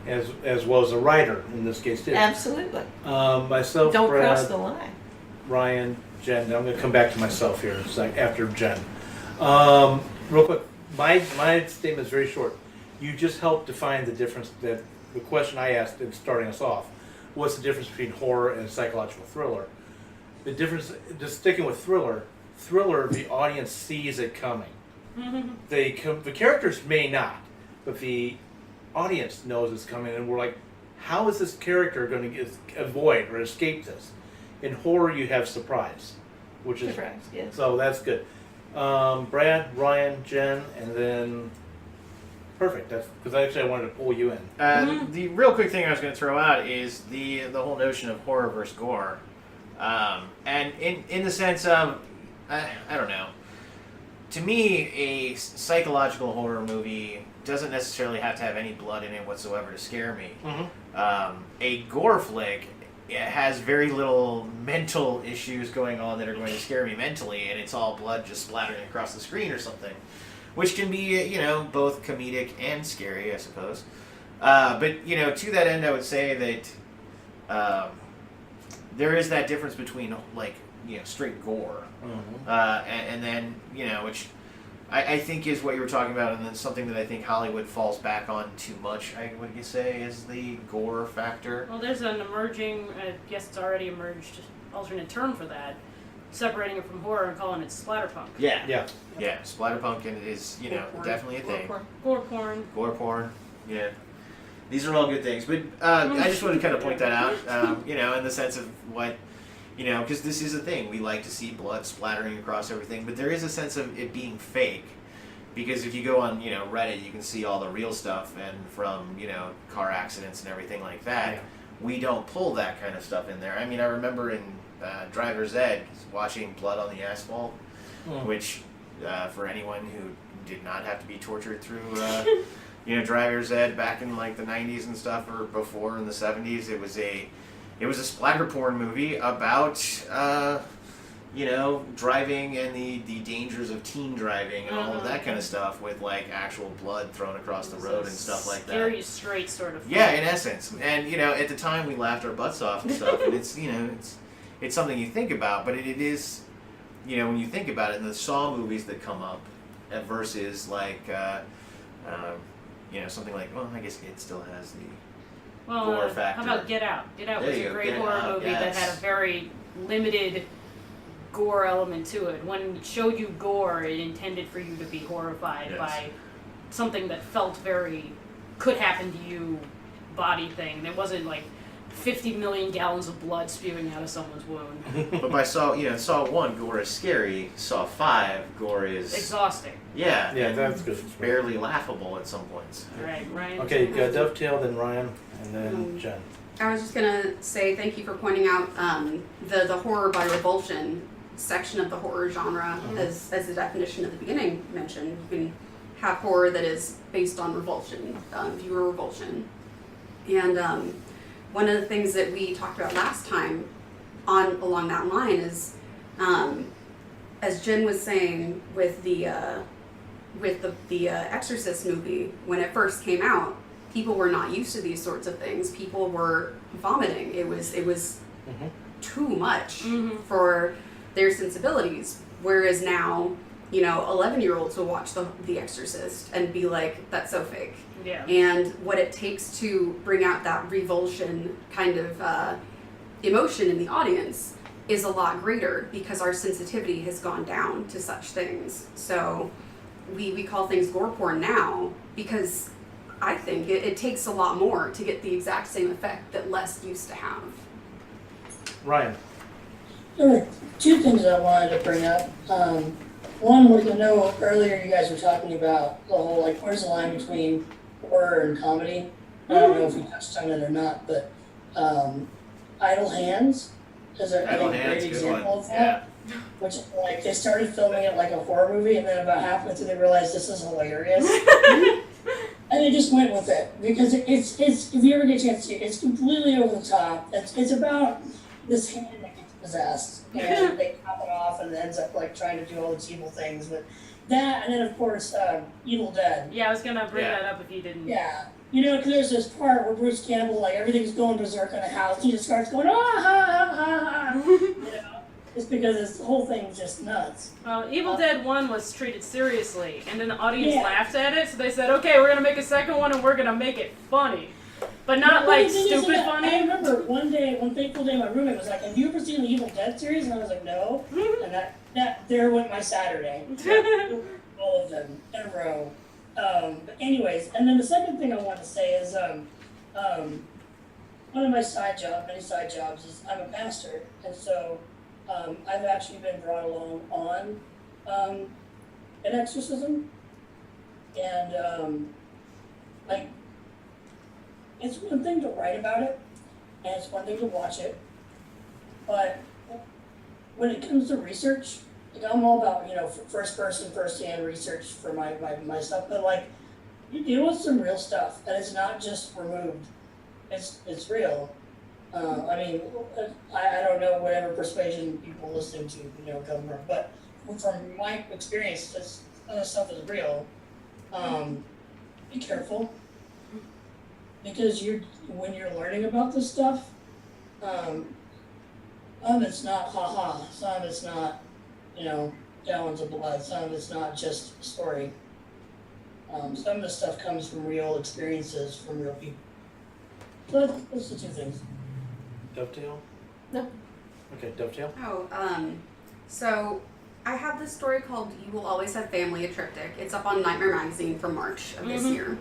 Speaker 1: As well as a writer in this case too.
Speaker 7: Absolutely.
Speaker 1: Myself,
Speaker 7: Don't
Speaker 1: Brad,
Speaker 7: cross the line.
Speaker 1: Ryan, Jen. I'm going to come back to myself here in a sec after Jen. Real quick, my statement is very short. You just helped define the difference. That the question I asked in starting us off, what's the difference between horror and psychological thriller? The difference, just sticking with thriller, the audience sees it coming. The characters may not, but the audience knows it's coming, and we're like, how is this character going to avoid or escape this? In horror, you have surprise, which is
Speaker 7: Surprise, yes.
Speaker 1: so that's good. Brad, Ryan, Jen, and then perfect. That's because actually I wanted to pull you in.
Speaker 5: The real quick thing I was going to throw out is the whole notion of horror versus gore, and in the sense of I don't know. To me, a psychological horror movie doesn't necessarily have to have any blood in it whatsoever to scare me. A gore flick has very little mental issues going on that are going to scare me mentally, and it's all blood just splattering across the screen or something, which can be, both comedic and scary, I suppose. But, to that end, I would say that there is that difference between, straight gore, and then, which I think is what you were talking about, and then something that I think Hollywood falls back on too much, would you say, is the gore factor.
Speaker 3: Well, there's an emerging, I guess it's already emerged, alternate term for that, separating it from horror and calling it splatterpunk.
Speaker 1: Yeah.
Speaker 5: Splatterpunk is, definitely a thing.
Speaker 3: Gore porn.
Speaker 5: Gore porn, yeah. These are all good things, but I just wanted to kind of point that out, in the sense of what, because this is a thing. We like to see blood splattering across everything, but there is a sense of it being fake. Because if you go on, Reddit, you can see all the real stuff, and from, car accidents and everything like that. Yeah. We don't pull that kind of stuff in there. I mean, I remember in Driver's Ed watching blood on the asphalt, which, for anyone who did not have to be tortured through, Driver's Ed back in like the 90s and stuff, or before in the 70s, it was a splatter porn movie about, driving and the dangers of teen driving and all of that kind of stuff, with like actual blood thrown across the road and stuff like that.
Speaker 3: Scary straight sort of thing.
Speaker 5: Yeah, in essence. And, at the time we laughed our butts off and stuff, and it's something you think about, but it is, when you think about it, in the Saw movies that come up versus like, something like, well, I guess it still has the gore factor.
Speaker 3: How about Get Out? Get Out was a great
Speaker 5: Get
Speaker 3: horror
Speaker 5: Out,
Speaker 3: movie
Speaker 5: yes.
Speaker 3: that had a very limited gore element to it. When it showed you gore, it intended for you to be horrified by something that felt very could happen to you body thing. And it wasn't like 50 million gallons of blood spewing out of someone's wound.
Speaker 5: But by Saw 1, gore is scary. Saw 5, gore is
Speaker 3: exhausting.
Speaker 5: Yeah,
Speaker 1: that's good.
Speaker 5: Barely laughable at some points.
Speaker 3: Right, Ryan.
Speaker 1: Okay, you got Dovetail, then Ryan, and then Jen.
Speaker 2: I was just gonna say thank you for pointing out the horror by revulsion section of the horror genre, as the definition at the beginning mentioned. You can have horror that is based on revulsion, viewer revulsion, and one of the things that we talked about last time along that line is, as Jen was saying with the Exorcist movie, when it first came out, people were not used to these sorts of things. People were vomiting. It was too much for their sensibilities. Whereas now, 11-year-olds will watch the Exorcist and be like, "That's so fake."
Speaker 3: Yeah.
Speaker 2: And what it takes to bring out that revulsion kind of emotion in the audience is a lot greater, because our sensitivity has gone down to such things. So we call things gore porn now, because I think it takes a lot more to get the exact same effect that less used to have.
Speaker 1: Ryan.
Speaker 8: There were two things I wanted to bring up. One was, earlier you guys were talking about the whole, where's the line between horror and comedy? I don't know if we touched on it or not, but Idle Hands is a
Speaker 5: Idle
Speaker 8: great
Speaker 5: Hands, good
Speaker 8: example
Speaker 5: one.
Speaker 8: of that. Which, like, they started filming it like a horror movie, and then about halfway through they realized this is hilarious. And they just went with it, because it's if you ever get a chance to see it, it's completely over the top. It's about this hand that gets possessed, and they chop it off, and it ends up, like, trying to do all these evil things. But that, and then, of course, Evil Dead.
Speaker 3: Yeah, I was gonna bring
Speaker 5: Yeah.
Speaker 3: that up if you didn't.
Speaker 8: Yeah. You know, because there's this part where Bruce Campbell, like, everything's going berserk in the house. He just starts going, ah, ha, ha, ha, ha. You know, just because this whole thing's just nuts.
Speaker 3: Well, Evil Dead 1 was treated seriously, and then the audience
Speaker 8: Yeah.
Speaker 3: laughed at it, so they said, okay, we're gonna make a second one and we're gonna make it funny. But not
Speaker 8: But
Speaker 3: like
Speaker 8: the thing is
Speaker 3: stupid
Speaker 8: that
Speaker 3: funny.
Speaker 8: I remember one fateful day, my roommate was like, have you ever seen the Evil Dead series? And I was like, no. And that there went my Saturday. All of them in a row. But anyways, and then the second thing I want to say is, one of my many side jobs is I'm a pastor, and so I've actually been brought along on an exorcism, and like, it's one thing to write about it, and it's one thing to watch it, but when it comes to research, like, I'm all about, you know, first-hand research for my stuff, but, like, you deal with some real stuff, and it's not just removed. It's real. I mean, I don't know whatever persuasion people listening to, you know, come from, but from my experience, this other stuff is real. Be careful, because when you're learning about this stuff, it's not ha-ha, some of it's not, you know, gallons of blood, some of it's not just a story. Some of the stuff comes from real experiences from real people. So that's the two things.
Speaker 1: Dovetail?
Speaker 7: No.
Speaker 1: Okay, Dovetail?
Speaker 2: So I have this story called You Will Always Have Family, a triptych. It's up on Nightmare Magazine for March of this year.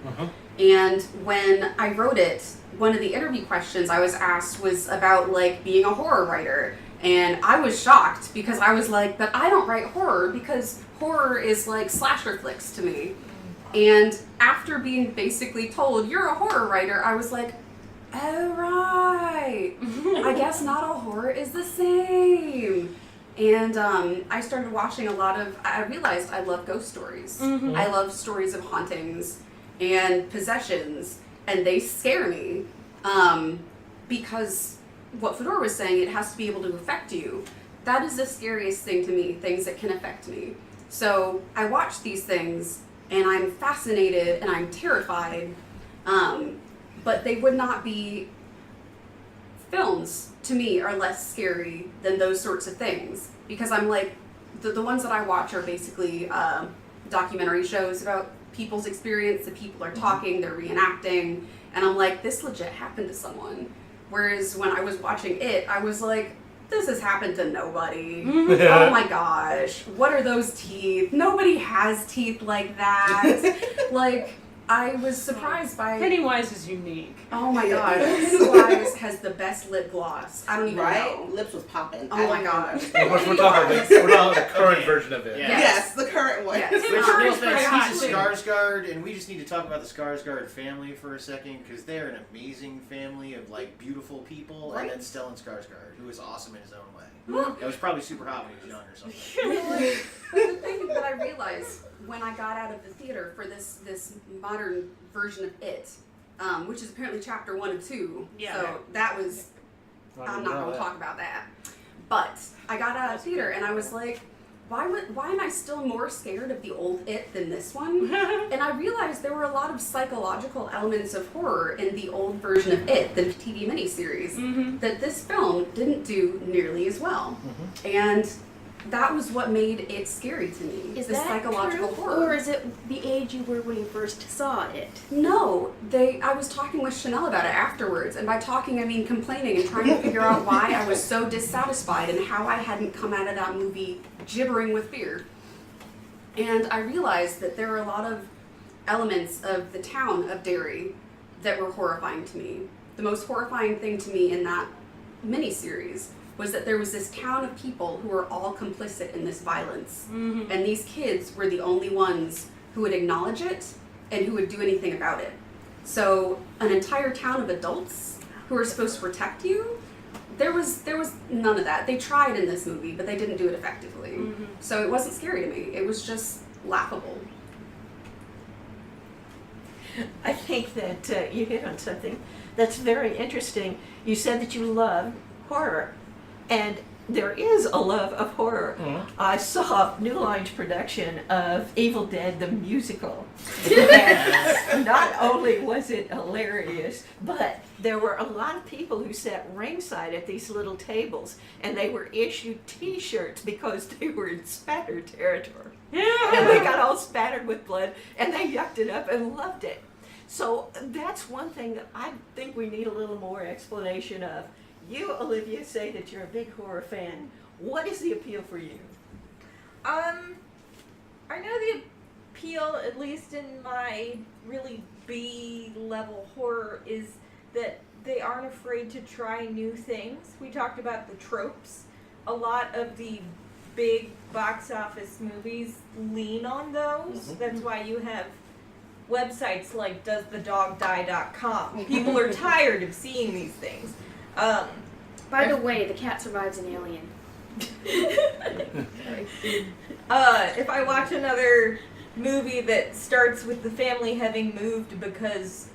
Speaker 2: And when I wrote it, one of the interview questions I was asked was about, like, being a horror writer. And I was shocked because I was like, but I don't write horror because horror is like slasher flicks to me. And after being basically told, you're a horror writer, I was like, oh, right. I guess not all horror is the same. And I started watching I realized I love ghost stories. I love stories of hauntings and possessions, and they scare me because what Fedor was saying, it has to be able to affect you. That is the scariest thing to me, things that can affect me. So I watch these things, and I'm fascinated, and I'm terrified, but they would not be, films to me are less scary than those sorts of things, because I'm like, the ones that I watch are basically documentary shows about people's experience. The people are talking, they're reenacting, and I'm like, this legit happened to someone. Whereas when I was watching it, I was like, this has happened to nobody. Oh my gosh, what are those teeth? Nobody has teeth like that. Like, I was surprised by...
Speaker 3: Pennywise is unique.
Speaker 2: Oh my god, Pennywise has the best lip gloss. I don't even
Speaker 4: Right?
Speaker 2: know.
Speaker 4: Lips was popping.
Speaker 2: Oh my gosh.
Speaker 1: We're talking about the current version of it.
Speaker 5: Yeah.
Speaker 4: Yes, the current one.
Speaker 2: Yes.
Speaker 5: Which,
Speaker 2: Scar-
Speaker 5: real
Speaker 3: pretty
Speaker 5: fast,
Speaker 3: hot,
Speaker 5: he's a
Speaker 3: too.
Speaker 5: Skarsgård, and we just need to talk about the Skarsgård family for a second, because they're an amazing family of, like, beautiful people,
Speaker 2: Right.
Speaker 5: and then Stellan Skarsgård, who is awesome in his own way.
Speaker 2: Well,
Speaker 5: It was probably super hot when he was young or something.
Speaker 2: but the thing that I realized when I got out of the theater for this modern version of It, which is apparently chapter 1 of 2,
Speaker 3: Yeah.
Speaker 2: so that was, I'm not going to talk about that. But I got out of the theater and I was like, why am I still more scared of the old It than this one? And I realized there were a lot of psychological elements of horror in the old version of It, the TV miniseries, that this film didn't do nearly as well. And that was what made it scary to me.
Speaker 6: Is
Speaker 2: the
Speaker 6: that
Speaker 2: psychological
Speaker 6: true?
Speaker 2: horror.
Speaker 6: Or is it the age you were when you first saw it?
Speaker 2: No, I was talking with Chanel about it afterwards, and by talking I mean complaining and trying to figure out why I was so dissatisfied and how I hadn't come out of that movie gibbering with fear. And I realized that there were a lot of elements of the town of Derry that were horrifying to me. The most horrifying thing to me in that miniseries was that there was this town of people who were all complicit in this violence. And these kids were the only ones who would acknowledge it and who would do anything about it. So an entire town of adults who are supposed to protect you, there was none of that. They tried in this movie, but they didn't do it effectively. So it wasn't scary to me. It was just laughable.
Speaker 7: I think that you hit on something that's very interesting. You said that you love horror, and there is a love of horror. I saw New Line's production of Evil Dead the musical. And not only was it hilarious, but there were a lot of people who sat ringside at these little tables, and they were issued T-shirts because they were in spatter territory. And they got all spattered with blood, and they yucked it up and loved it. So that's one thing that I think we need a little more explanation of. You, Olivia, say that you're a big horror fan. What is the appeal for you?
Speaker 9: I know the appeal, at least in my really B-level horror, is that they aren't afraid to try new things. We talked about the tropes. A lot of the big box office movies lean on those. That's why you have websites like doesthedogdie.com. People are tired of seeing these things.
Speaker 6: By the way, the cat survives an alien.
Speaker 9: If I watch another movie that starts with the family having moved because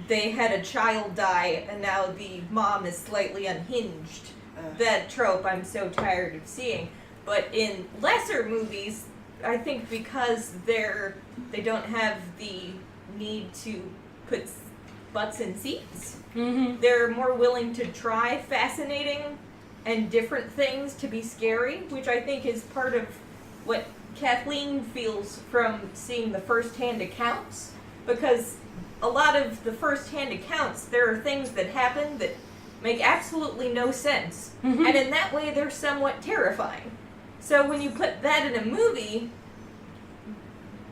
Speaker 9: they had a child die and now the mom is slightly unhinged, that trope I'm so tired of seeing. But in lesser movies, I think because they don't have the need to put butts in seats, they're more willing to try fascinating and different things to be scary, which I think is part of what Kathleen feels from seeing the first-hand accounts, because a lot of the first-hand accounts, there are things that happen that make absolutely no sense, and in that way they're somewhat terrifying. So when you put that in a movie,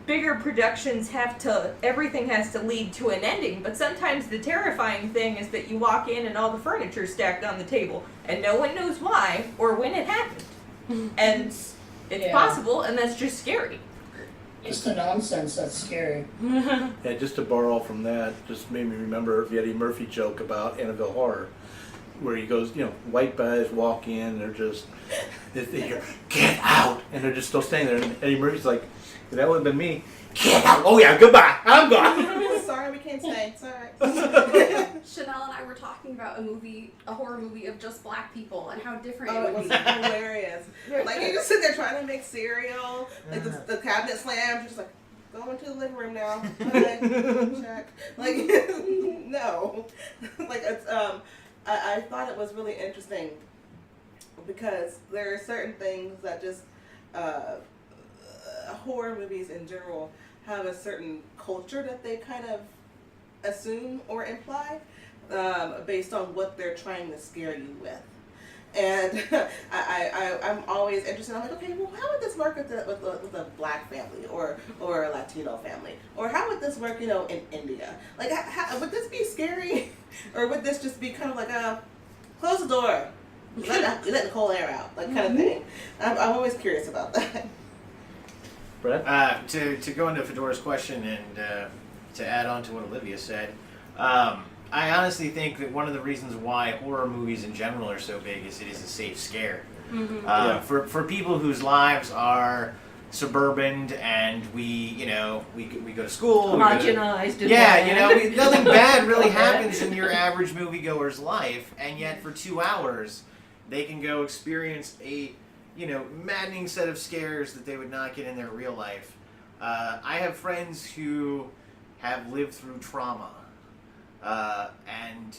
Speaker 9: bigger productions everything has to lead to an ending, but sometimes the terrifying thing is that you walk in and all the furniture's stacked on the table, and no one knows why or when it happened. And it's possible, and that's just scary.
Speaker 8: Just the nonsense, that's scary.
Speaker 1: Yeah, just to borrow from that, just made me remember the Eddie Murphy joke about Annabelle Horror, where he goes, white guys walk in, they're just, they hear, get out, and they're just still staying there, and Eddie Murphy's like, that would have been me. Get out! Oh yeah, goodbye! I'm gone!
Speaker 4: Sorry, we can't stay. Sorry.
Speaker 2: Chanel and I were talking about a horror movie of just black people and how different
Speaker 4: Oh,
Speaker 2: it
Speaker 4: it
Speaker 2: would
Speaker 4: was
Speaker 2: be.
Speaker 4: hilarious. Like, you just sit there trying to make cereal, like the cabinet slams, you're just like, go into the living room now. Okay, check. Like, no. Like, it's, I thought it was really interesting because there are certain things that just, horror movies in general have a certain culture that they kind of assume or imply based on what they're trying to scare you with. And I'm always interested. I'm like, okay, well, how would this work with a black family or a Latino family? Or how would this work, in India? Like, would this be scary? Or would this just be kind of like, close the door, let the cold air out, like kind of thing? I'm always curious about that.
Speaker 1: Brett?
Speaker 5: To go into Fedora's question and to add on to what Olivia said, I honestly think that one of the reasons why horror movies in general are so big is it is a safe scare. For people whose lives are suburban and we go to school.
Speaker 7: Homogenized.
Speaker 5: Nothing bad really happens in your average moviegoer's life, and yet for 2 hours they can go experience a maddening set of scares that they would not get in their real life. I have friends who have lived through trauma and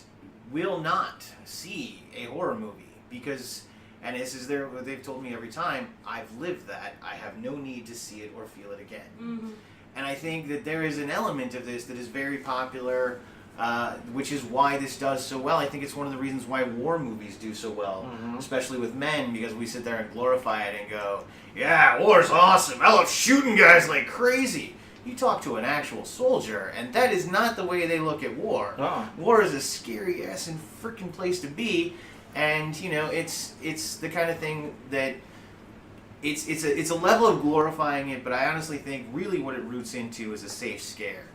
Speaker 5: will not see a horror movie because, and this is what they've told me every time, I've lived that. I have no need to see it or feel it again. And I think that there is an element of this that is very popular, which is why this does so well. I think it's one of the reasons why war movies do so well, especially with men, because we sit there and glorify it and go, yeah, war's awesome. I love shooting guys like crazy. You talk to an actual soldier, and that is not the way they look at war. War is a scary ass and freaking place to be, and it's the kind of thing that it's a level of glorifying it, but I honestly think really what it roots into is a safe scare.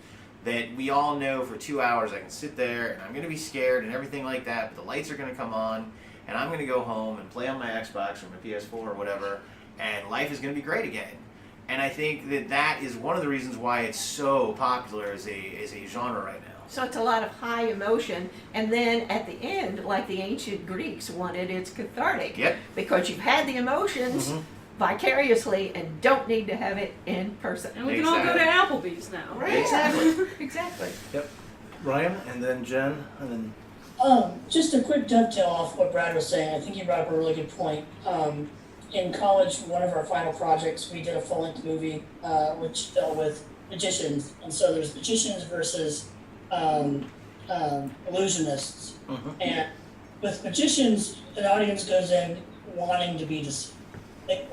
Speaker 5: that we all know for 2 hours I can sit there and I'm going to be scared and everything like that, but the lights are going to come on and I'm going to go home and play on my Xbox or my PS4 or whatever, and life is going to be great again. And I think that is one of the reasons why it's so popular as a genre right now.
Speaker 7: So it's a lot of high emotion, and then at the end, like the ancient Greeks wanted, it's cathartic.
Speaker 5: Yep.
Speaker 7: Because you've had the emotions vicariously and don't need to have it in person.
Speaker 3: And we can all go to Applebee's now.
Speaker 7: Right, exactly. Exactly.
Speaker 1: Yep. Ryan, and then Jen, and then...
Speaker 8: Just a quick dovetail off what Brad was saying. I think he brought up a really good point. In college, one of our final projects, we did a full-length movie which dealt with magicians. And so there's magicians versus illusionists. And with magicians, an audience goes in wanting to be deceived. They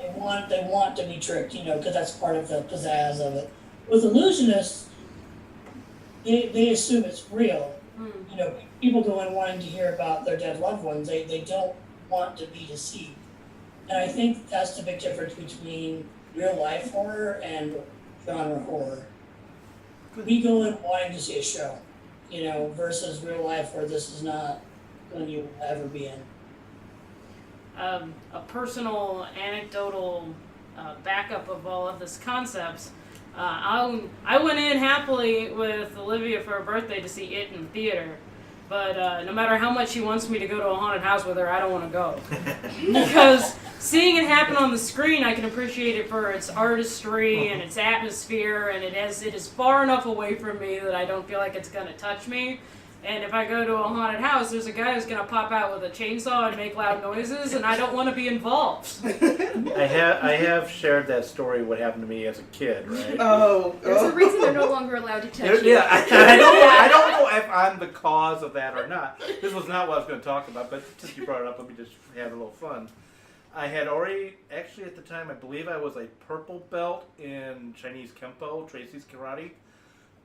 Speaker 8: want to be tricked, because that's part of the pizzazz of it. With illusionists, they assume it's real. People go in wanting to hear about their dead loved ones. They don't want to be deceived. And I think that's the big difference between real life horror and genre horror. We go in wanting to see a show, versus real life where this is not going to ever be in.
Speaker 3: A personal anecdotal backup of all of this concepts. I went in happily with Olivia for her birthday to see it in the theater, but no matter how much she wants me to go to a haunted house with her, I don't want to go. Because seeing it happen on the screen, I can appreciate it for its artistry and its atmosphere, and it is far enough away from me that I don't feel like it's going to touch me. And if I go to a haunted house, there's a guy who's going to pop out with a chainsaw and make loud noises, and I don't want to be involved.
Speaker 1: I have shared that story, what happened to me as a kid, right?
Speaker 2: There's a reason they're no longer allowed to touch you.
Speaker 1: Yeah, I don't know if I'm the cause of that or not. This was not what I was going to talk about, but since you brought it up, let me just have a little fun. I had already, actually at the time, I believe I was a purple belt in Chinese Kempo, Tracy's Karate.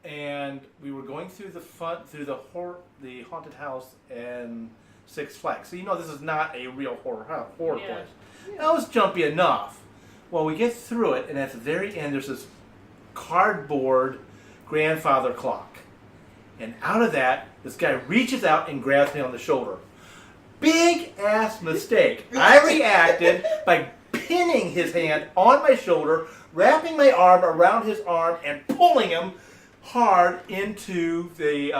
Speaker 1: And we were going through the haunted house and Six Flags. So this is not a real horror place. That was jumpy enough. Well, we get through it, and at the very end, there's this cardboard grandfather clock. And out of that, this guy reaches out and grabs me on the shoulder. Big ass mistake. I reacted by pinning his hand on my shoulder, wrapping my arm around his arm, and pulling him hard into the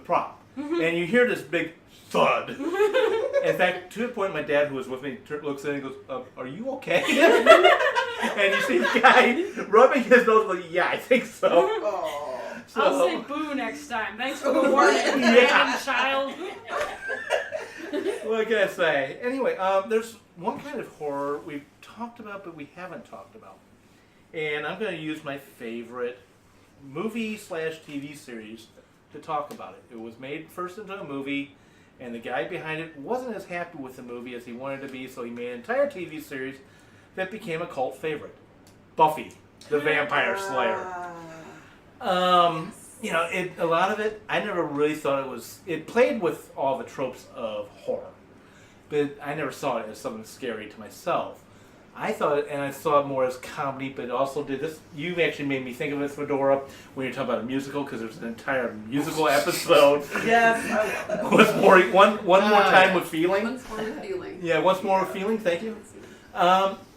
Speaker 1: prop, and you hear this big thud. In fact, to the point, my dad, who was with me, looks in and goes, "Are you okay?" And you see the guy rubbing his nose, like, "Yeah, I think so." So
Speaker 3: I'll say boo next time. Thanks for the warning, child.
Speaker 1: What can I say? Anyway, there's one kind of horror we've talked about, but we haven't talked about. And I'm going to use my favorite movie/TV series to talk about it. It was made first into a movie, and the guy behind it wasn't as happy with the movie as he wanted to be, so he made an entire TV series that became a cult favorite. Buffy, the Vampire Slayer. A lot of it, I never really thought it played with all the tropes of horror, but I never saw it as something scary to myself. I saw it more as comedy, but it also did this. You actually made me think of it, Fedora, when you're talking about a musical, because there's an entire musical episode.
Speaker 4: Yes.
Speaker 1: Once more time with feeling.
Speaker 2: Once more with feeling.
Speaker 1: Yeah, once more with feeling. Thank you.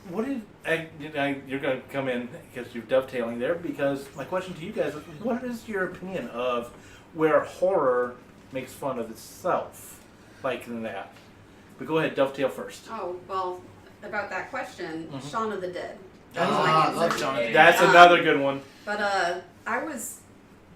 Speaker 1: You're going to come in because you're dovetailing there. Because my question to you guys is, what is your opinion of where horror makes fun of itself, like in that? But go ahead, dovetail first.
Speaker 2: Oh, well, about that question, Shaun of the Dead.
Speaker 5: I love Shaun of the Dead.
Speaker 1: That's another good one.
Speaker 2: But I was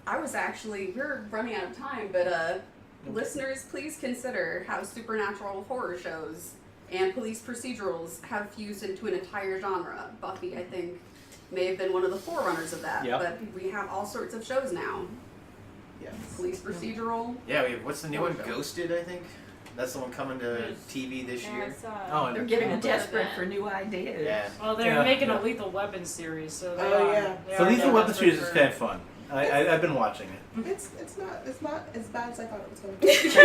Speaker 2: actually, we're running out of time, but listeners, please consider how supernatural horror shows and police procedurals have fused into an entire genre. Buffy, I think, may have been one of the forerunners of that.
Speaker 1: Yep.
Speaker 2: But we have all sorts of shows now.
Speaker 4: Yes.
Speaker 2: Police procedural.
Speaker 5: Yeah, what's the new one? Ghosted, I think. That's the one coming to TV this year.
Speaker 1: Oh,
Speaker 7: They're getting desperate for new ideas.
Speaker 5: Yeah.
Speaker 3: Well, they're making a Lethal Weapon series, so they are.
Speaker 4: yeah.
Speaker 3: They
Speaker 1: So
Speaker 3: are
Speaker 1: Lethal Weapon
Speaker 3: desperate
Speaker 1: series is
Speaker 3: for-
Speaker 1: kind of fun. I've been watching it.
Speaker 4: It's not as bad as I thought it was going to be.
Speaker 1: See,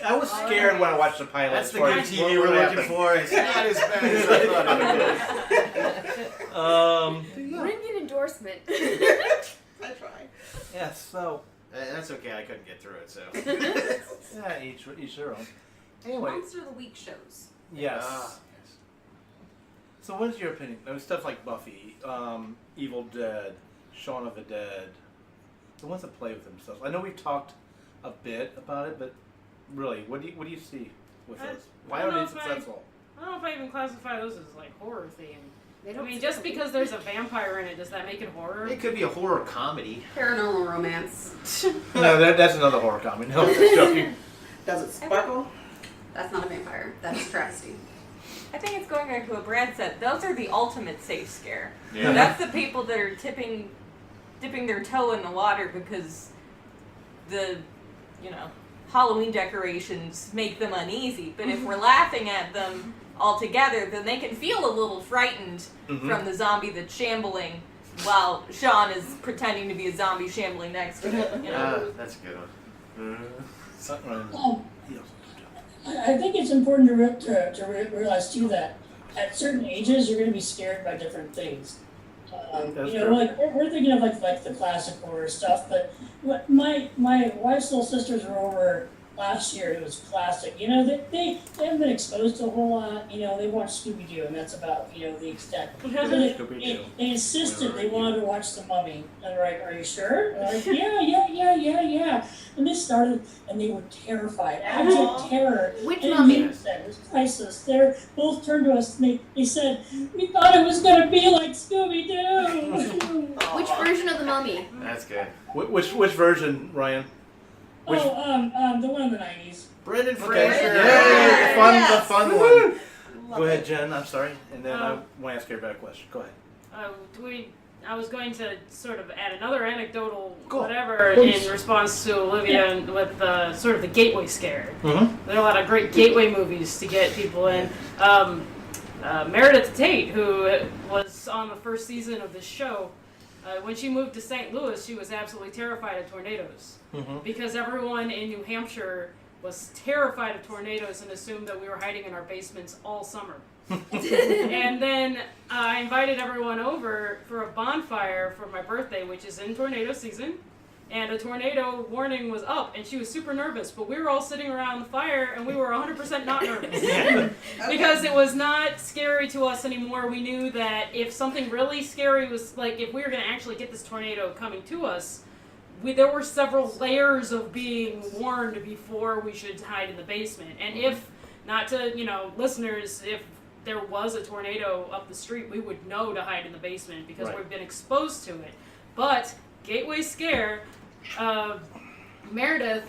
Speaker 1: I was scared when I watched the pilot.
Speaker 5: That's the
Speaker 1: as far
Speaker 5: good
Speaker 1: as
Speaker 5: TV
Speaker 1: what
Speaker 5: we're
Speaker 1: would
Speaker 5: looking
Speaker 1: happen.
Speaker 5: for. It's not as bad as I thought it would be.
Speaker 6: Ringing endorsement endorsement.
Speaker 4: I try.
Speaker 1: Yes. So
Speaker 5: That's okay. I couldn't get through it, so.
Speaker 1: yeah, each their own. Anyway,
Speaker 2: Monster of the Week shows.
Speaker 1: yes.
Speaker 5: Yes.
Speaker 1: So, what is your opinion? I mean, stuff like Buffy, Evil Dead, Shaun of the Dead, the ones that play with themselves. I know we've talked a bit about it, but really, what do you see with
Speaker 3: I-
Speaker 1: those? Why
Speaker 3: I don't
Speaker 1: are
Speaker 3: know
Speaker 1: they
Speaker 3: if I-
Speaker 1: successful?
Speaker 3: I don't know if I even classify those as like horror themed.
Speaker 6: They
Speaker 3: I
Speaker 6: don't
Speaker 3: mean,
Speaker 6: scare
Speaker 3: just
Speaker 6: me.
Speaker 3: because there's a vampire in it, does that make it horror?
Speaker 5: It could be a horror comedy.
Speaker 2: Paranormal romance.
Speaker 1: No, that's another horror comedy. No, I'm just joking.
Speaker 4: Does it sparkle?
Speaker 2: That's not a vampire. That's travesty.
Speaker 9: I think it's going back to what Brad said. Those are the ultimate safe scare.
Speaker 5: Yeah.
Speaker 9: That's the people that are dipping their toe in the water because the, Halloween decorations make them uneasy. But if we're laughing at them all together, then they can feel a little frightened from the zombie that's shambling while Sean is pretending to be a zombie shambling next to him.
Speaker 5: That's a good one.
Speaker 8: I think it's important to realize too that at certain ages you're going to be scared by different things.
Speaker 1: That's
Speaker 8: Like we're thinking of like the classic horror stuff, but my wife's little sisters were over last year. It was classic. They haven't been exposed to a whole lot. They watched Scooby Doo, and that's about the extent.
Speaker 1: Scooby-Doo.
Speaker 8: They insisted they wanted to watch The Mummy. And they're like, "Are you sure?" And I'm like, yeah. And they started, and they were terrified, abject terror.
Speaker 6: Which
Speaker 8: And
Speaker 6: mummy?
Speaker 8: It was priceless. They both turned to us and they said, "We thought it was going to be like Scooby Doo."
Speaker 6: Which version of the mummy?
Speaker 5: That's good.
Speaker 1: Which version, Ryan? Which-
Speaker 8: The one in the 90s.
Speaker 5: Brendan
Speaker 1: Okay.
Speaker 5: Fraser.
Speaker 1: Yay!
Speaker 5: The fun one.
Speaker 1: Go ahead, Jen. I'm sorry, and then I
Speaker 3: Um,
Speaker 1: want to ask you a better question. Go ahead.
Speaker 3: I was going to sort of add another anecdotal
Speaker 1: Cool.
Speaker 3: whatever in response to Olivia and with sort of the gateway scare.
Speaker 1: Mm-hmm.
Speaker 3: There are a lot of great gateway movies to get people in. Meredith Tate, who was on the first season of this show, when she moved to St. Louis, she was absolutely terrified of tornadoes
Speaker 1: Mm-hmm.
Speaker 3: because everyone in New Hampshire was terrified of tornadoes and assumed that we were hiding in our basements all summer. And then I invited everyone over for a bonfire for my birthday, which is in tornado season. And a tornado warning was up, and she was super nervous. But we were all sitting around the fire, and we were 100% not nervous. Because it was not scary to us anymore. We knew that if something really scary was, like, if we were going to actually get this tornado coming to us, there were several layers of being warned before we should hide in the basement. And if, not to, listeners, if there was a tornado up the street, we would know to hide in the basement because
Speaker 1: Right.
Speaker 3: we've been exposed to it. But gateway scare, Meredith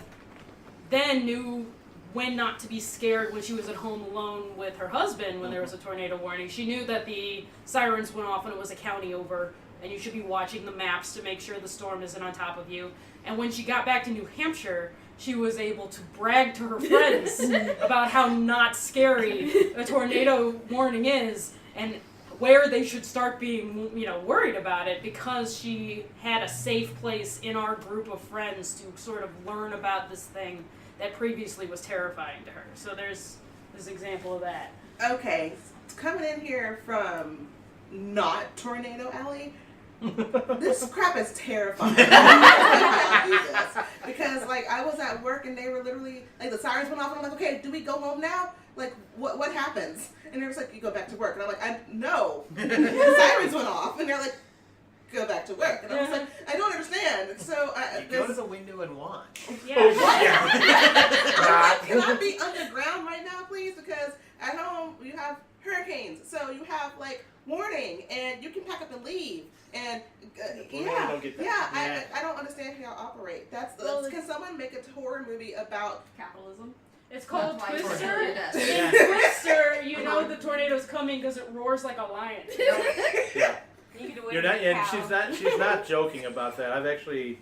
Speaker 3: then knew when not to be scared when she was at home alone with her husband when there was a tornado warning. She knew that the sirens went off and it was a county over, and you should be watching the maps to make sure the storm isn't on top of you. And when she got back to New Hampshire, she was able to brag to her friends about how not scary a tornado warning is and where they should start being, worried about it, because she had a safe place in our group of friends to sort of learn about this thing that previously was terrifying to her. So there's this example of that.
Speaker 4: Okay, coming in here from not Tornado Alley, this crap is terrifying. I do this. Because, I was at work and they were literally, the sirens went off and I'm like, okay, do we go home now? What happens? And they was like, you go back to work. And I'm like, no. The sirens went off. And they're like, go back to work. And I was like, I don't understand. So,
Speaker 5: You go to the window and watch.
Speaker 3: Yeah.
Speaker 4: Can I be underground right now, please? Because at home you have hurricanes, so you have warning, and you can pack up and leave. And
Speaker 1: don't get that.
Speaker 4: I don't understand how y'all operate. Can someone make a horror movie about
Speaker 2: Capitalism.
Speaker 3: It's called
Speaker 2: That's why
Speaker 3: Twister.
Speaker 2: tornado
Speaker 3: In
Speaker 2: death.
Speaker 3: Twister, the tornado's coming because it roars like a lion.
Speaker 1: Yeah.
Speaker 9: You get away
Speaker 1: You're
Speaker 9: with
Speaker 1: not,
Speaker 9: a
Speaker 1: and
Speaker 9: cow.
Speaker 1: she's not joking about that. I've actually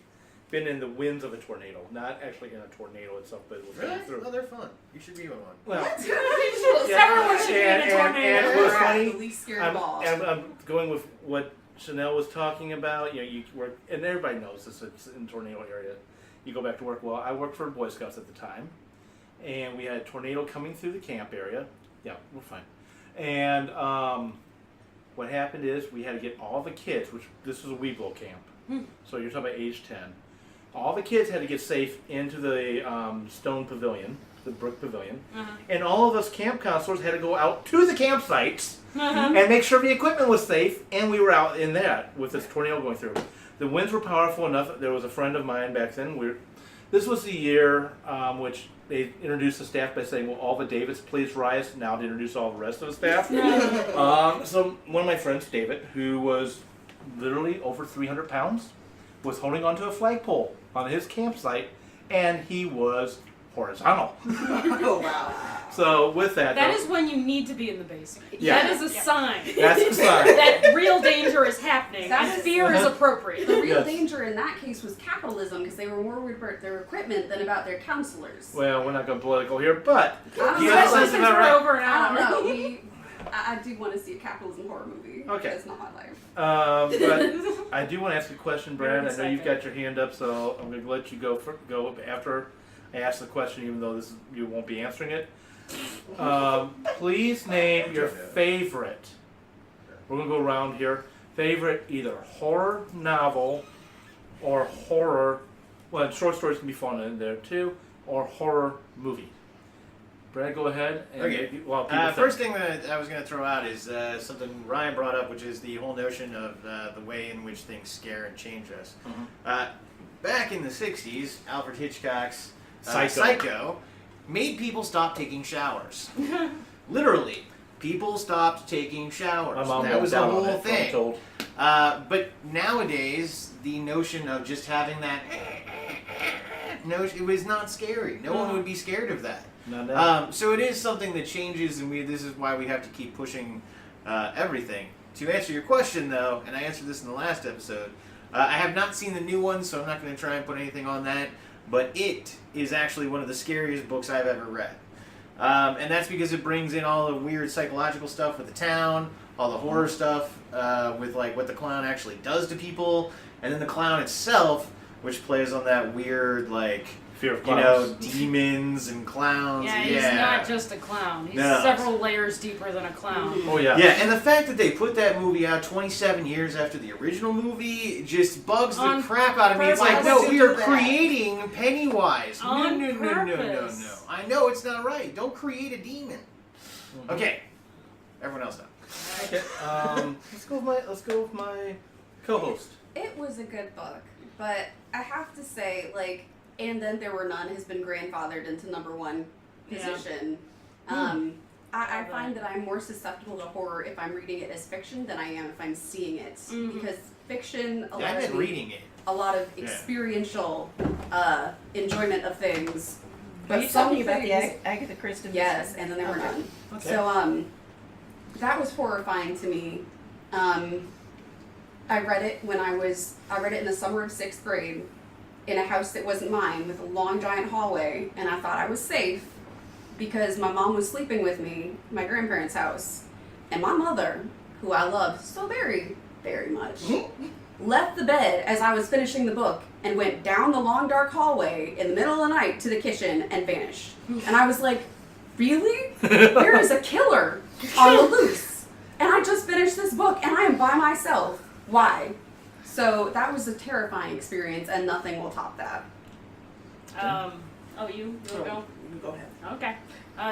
Speaker 1: been in the winds of a tornado, not actually in a tornado itself, but it was going
Speaker 5: Really?
Speaker 1: through.
Speaker 5: Well, they're fun. You should be on one.
Speaker 1: Well,
Speaker 3: Everyone should be in a tornado.
Speaker 1: and it was funny.
Speaker 2: The least scared of all.
Speaker 1: I'm going with what Chanel was talking about. You work, and everybody knows this. It's in tornado area. You go back to work. Well, I worked for Boy Scouts at the time, and we had a tornado coming through the camp area. Yeah, we're fine. And what happened is we had to get all the kids, which this was a Weeble camp, so you're talking about age 10. All the kids had to get safe into the stone pavilion, the brick pavilion, and all of us camp counselors had to go out to the campsites and make sure the equipment was safe, and we were out in that with this tornado going through. The winds were powerful enough. There was a friend of mine back then. This was the year which they introduced the staff by saying, "Will all the Davids please rise?" Now to introduce all the rest of the staff. So one of my friends, David, who was literally over 300 pounds, was holding onto a flagpole on his campsite, and he was horizontal.
Speaker 4: Oh, wow.
Speaker 1: So with that,
Speaker 3: That is when you need to be in the basement.
Speaker 1: Yeah.
Speaker 3: That is a sign.
Speaker 1: that's the sign.
Speaker 3: That real danger is happening.
Speaker 2: That
Speaker 3: And
Speaker 2: is-
Speaker 3: fear is appropriate.
Speaker 2: The real
Speaker 1: Yes.
Speaker 2: danger in that case was capitalism, because they were more worried about their equipment than about their counselors.
Speaker 1: Well, we're not going political here, but
Speaker 2: I don't
Speaker 1: Yeah,
Speaker 2: know.
Speaker 1: that's
Speaker 3: Especially since
Speaker 1: about
Speaker 3: we're
Speaker 1: right.
Speaker 3: over an
Speaker 2: I
Speaker 3: hour.
Speaker 2: don't know. I do want to see a capitalism horror movie.
Speaker 1: Okay.
Speaker 2: That's not my life.
Speaker 1: but I do want to ask a question, Brad.
Speaker 3: Very
Speaker 1: I know you've
Speaker 3: excited.
Speaker 1: got your hand up, so I'm going to let you go after I ask the question, even though you won't be answering it. Please name your favorite. We're going to go around here. Favorite either horror novel or horror. Well, short stories can be fun in there too, or horror movie. Brad, go ahead. And
Speaker 5: Okay.
Speaker 1: while people think.
Speaker 5: First thing that I was going to throw out is something Ryan brought up, which is the whole notion of the way in which things scare and change us. Back in the 60s, Alfred Hitchcock's Psycho made people stop taking showers. Literally, people stopped taking showers.
Speaker 1: My mom
Speaker 5: That was the
Speaker 1: down on
Speaker 5: whole
Speaker 1: it, I'm
Speaker 5: thing.
Speaker 1: told.
Speaker 5: But nowadays, the notion of just having that notion, it was not scary. No one would be scared of that.
Speaker 1: No.
Speaker 5: So it is something that changes, and this is why we have to keep pushing everything. To answer your question, though, and I answered this in the last episode, I have not seen the new one, so I'm not going to try and put anything on that, but it is actually one of the scariest books I've ever read. And that's because it brings in all the weird psychological stuff with the town, all the horror stuff with like what the clown actually does to people, and then the clown itself, which plays on that weird like
Speaker 1: Fear of
Speaker 5: you
Speaker 1: clowns.
Speaker 5: know, demons and clowns.
Speaker 3: Yeah, he's not just a clown. He's
Speaker 5: No.
Speaker 3: several layers deeper than a clown.
Speaker 1: Oh yeah.
Speaker 5: Yeah, and the fact that they put that movie out 27 years after the original movie just bugs the
Speaker 3: On
Speaker 5: crap out of me. It's like,
Speaker 4: purpose.
Speaker 5: no,
Speaker 4: Why would
Speaker 5: we
Speaker 4: you
Speaker 5: are
Speaker 4: do that?
Speaker 5: creating Pennywise.
Speaker 3: On
Speaker 5: No.
Speaker 3: purpose.
Speaker 5: I know it's not right. Don't create a demon. Okay, everyone else now.
Speaker 1: Okay. Let's go with my co-host.
Speaker 2: It was a good book, but I have to say, like, And Then There Were None has been grandfathered into #1 position. I find that I'm more susceptible to horror if I'm reading it as fiction than I am if I'm seeing it. Because fiction
Speaker 5: Yeah, I've
Speaker 2: allows
Speaker 5: been
Speaker 2: me
Speaker 5: reading it.
Speaker 2: a lot of
Speaker 5: Yeah.
Speaker 2: experiential enjoyment of things.
Speaker 7: Are you
Speaker 2: some
Speaker 7: talking about the
Speaker 2: things-
Speaker 7: Agatha Christie?
Speaker 2: Yes, And Then There Were
Speaker 7: Okay.
Speaker 2: None.
Speaker 1: Okay.
Speaker 2: So that was horrifying to me. I read it in the summer of 6th grade in a house that wasn't mine with a long giant hallway, and I thought I was safe because my mom was sleeping with me at my grandparents' house, and my mother, who I love so very, very much, left the bed as I was finishing the book and went down the long dark hallway in the middle of the night to the kitchen and vanished. And I was like, really? There is a killer on the loose. And I just finished this book and I am by myself. Why? So that was a terrifying experience and nothing will top that.
Speaker 3: You wanna go?
Speaker 4: Go ahead.
Speaker 3: Okay.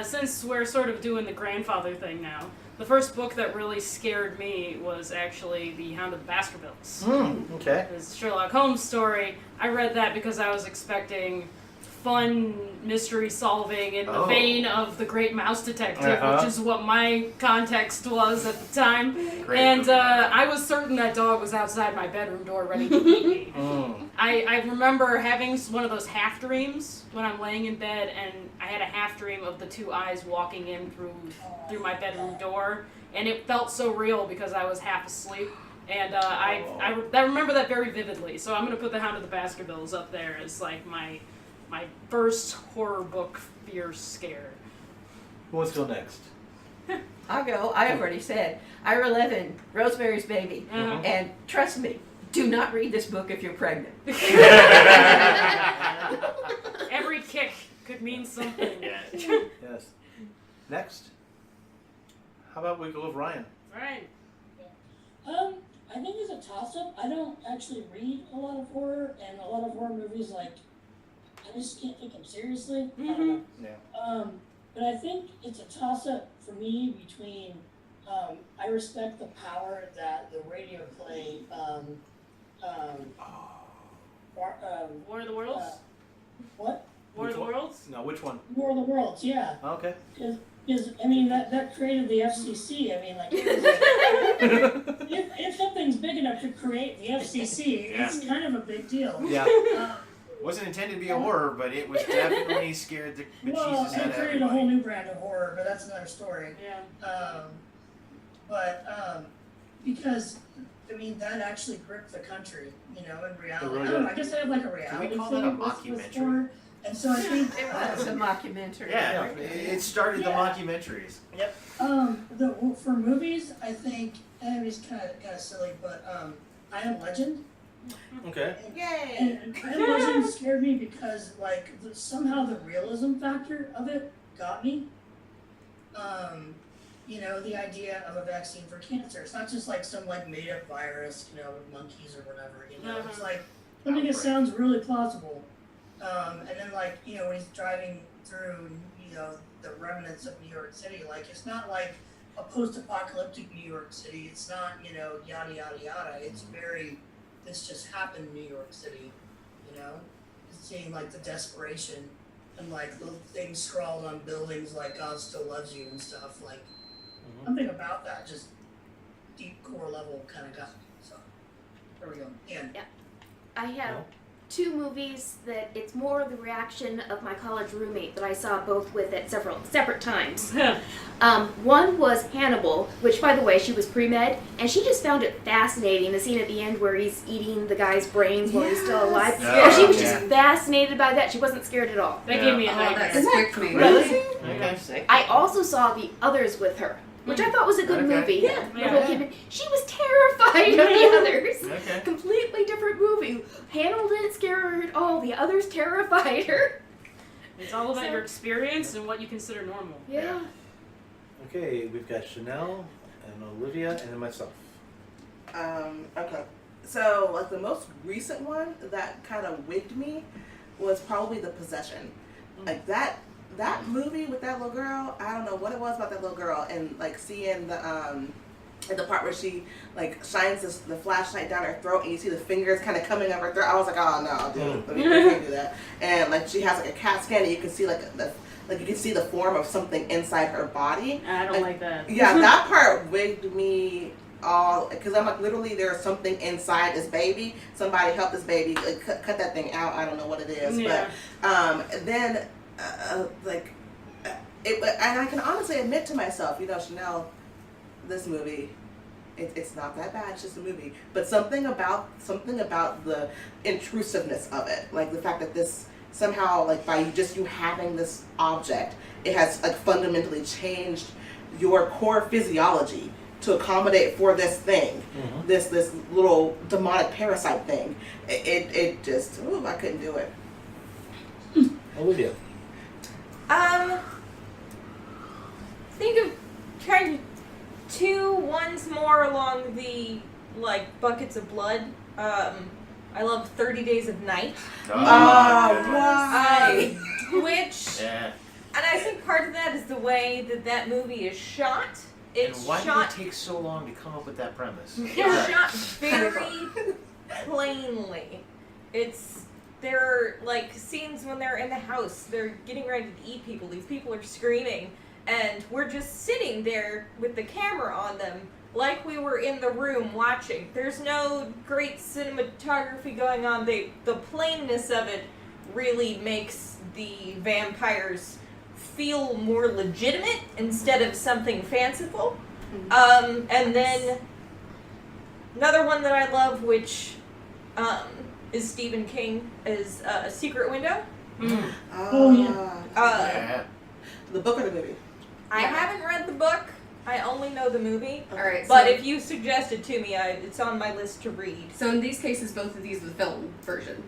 Speaker 3: Since we're sort of doing the grandfather thing now, the first book that really scared me was actually The Hound of the Baskervilles.
Speaker 1: Okay.
Speaker 3: It's Sherlock Holmes story. I read that because I was expecting fun mystery solving in the
Speaker 5: Oh.
Speaker 3: vein of The Great Mouse Detective,
Speaker 1: Uh-huh.
Speaker 3: which is what my context was at the time.
Speaker 5: Great
Speaker 3: And
Speaker 5: movie.
Speaker 3: I was certain that dog was outside my bedroom door ready to eat me. I remember having one of those half dreams when I'm laying in bed, and I had a half dream of the two eyes walking in through my bedroom door, and it felt so real because I was half asleep. And I remember that very vividly. So I'm gonna put The Hound of the Baskervilles up there as like my first horror book fear scare.
Speaker 1: Who wants to go next?
Speaker 7: I'll go. I already said. Ira Levin, Rosemary's Baby.
Speaker 3: Mhm.
Speaker 7: And trust me, do not read this book if you're pregnant.
Speaker 3: Every kick could mean something.
Speaker 1: Yes. Next. How about we go with Ryan?
Speaker 3: Right.
Speaker 8: I think it's a toss-up. I don't actually read a lot of horror, and a lot of horror movies, like, I just can't take them seriously. I don't know.
Speaker 5: Yeah.
Speaker 8: But I think it's a toss-up for me between, I respect the power that the radio play,
Speaker 3: War of the Worlds?
Speaker 8: what?
Speaker 3: War of the Worlds?
Speaker 1: No, which one?
Speaker 8: War of the Worlds, yeah.
Speaker 1: Okay.
Speaker 8: Because I mean, that created the FCC. I mean, like, if something's big enough to create the FCC, it's kind of a big deal.
Speaker 1: Yeah.
Speaker 5: Wasn't intended to be a horror, but it was definitely scared the bejesus
Speaker 8: Well,
Speaker 5: out
Speaker 8: it
Speaker 5: of
Speaker 8: created a whole
Speaker 5: everybody.
Speaker 8: new brand of horror, but that's another story.
Speaker 3: Yeah.
Speaker 8: Because I mean, that actually gripped the country, you know, in reality.
Speaker 1: It really
Speaker 8: I don't know,
Speaker 1: did.
Speaker 8: I guess I have like a reality
Speaker 5: call
Speaker 8: thing
Speaker 5: that a
Speaker 8: with
Speaker 5: mockumentary?
Speaker 8: horror, and so I think
Speaker 7: It was a mockumentary.
Speaker 5: Yeah, it started the mockumentaries.
Speaker 8: for movies, I think, and it's kind of silly, but I Am Legend.
Speaker 1: Okay.
Speaker 4: Yay!
Speaker 8: And I Am Legend scared me because like somehow the realism factor of it got me. You know, the idea of a vaccine for cancer. It's not just like some like made up virus, you know, with monkeys or whatever, you know. It's like something that sounds really plausible. And then like, you know, when he's driving through, you know, the remnants of New York City, like it's not like a post-apocalyptic New York City. It's not, you know, yada yada yada. It's very, this just happened in New York City, you know. Seeing like the desperation and like little things scrawled on buildings like God still loves you and stuff, like something about that just deep core level kind of got me. So there we go. And
Speaker 6: I have two movies that it's more the reaction of my college roommate that I saw both with at separate times. One was Hannibal, which, by the way, she was pre-med, and she just found it fascinating, the scene at the end where he's eating the guy's brains while he's still alive.
Speaker 5: Yes.
Speaker 6: She was just fascinated by that. She wasn't scared at all.
Speaker 3: That gave me a
Speaker 2: Oh,
Speaker 3: nightmare.
Speaker 2: that spooked me.
Speaker 1: Really?
Speaker 5: Okay.
Speaker 6: I also saw The Others with her, which I thought was a good
Speaker 5: Okay.
Speaker 6: movie.
Speaker 3: Yeah.
Speaker 6: Nicole Kidman. She was terrified of The Others.
Speaker 5: Okay.
Speaker 6: Completely different movie. Hannibal didn't scare her at all. The Others terrified her.
Speaker 3: It's all about your experience and what you consider normal.
Speaker 6: Yeah.
Speaker 1: Okay, we've got Chanel and Olivia and then myself.
Speaker 4: Okay. So, like, the most recent one that kind of wigged me was probably The Possession. Like, that movie with that little girl, I don't know what it was about that little girl, and, like, seeing the part where she, like, shines the flashlight down her throat, and you see the fingers kind of coming up her throat, I was like, oh, no, dude, I can't do that. And, like, she has, like, a CAT scan, and you can see, like, you can see the form of something inside her body.
Speaker 3: I don't like that.
Speaker 4: Yeah, that part wigged me all, because I'm like, literally, there's something inside this baby. Somebody help this baby, like, cut that thing out. I don't know what it is,
Speaker 3: Yeah.
Speaker 4: but then, and I can honestly admit to myself, you know, Chanel, this movie, it's not that bad. It's just a movie, but something about the intrusiveness of it, like the fact that this somehow, like, by you having this object, it has, like, fundamentally changed your core physiology to accommodate for this thing, this little demonic parasite thing. It just, I couldn't do it.
Speaker 1: Olivia.
Speaker 9: Think of trying two ones more along the like buckets of blood. I love 30 Days of Night.
Speaker 4: Why?
Speaker 9: Which,
Speaker 5: Yeah.
Speaker 9: and I think part of that is the way that movie is shot. It's
Speaker 5: And why
Speaker 9: shot.
Speaker 5: did it take so long to come up with that premise?
Speaker 9: It's shot very plainly. There are like scenes when they're in the house, they're getting ready to eat people. These people are screaming, and we're just sitting there with the camera on them, like we were in the room watching. There's no great cinematography going on. The plainness of it really makes the vampires feel more legitimate instead of something fanciful. And then another one that I love, which is Stephen King, is Secret Window.
Speaker 5: Yeah.
Speaker 4: The book or the movie?
Speaker 9: I haven't read the book. I only know the movie.
Speaker 2: All right.
Speaker 9: But
Speaker 2: so,
Speaker 9: if you suggest it to me, it's on my list to read.
Speaker 2: so in these cases, both of these are the film version.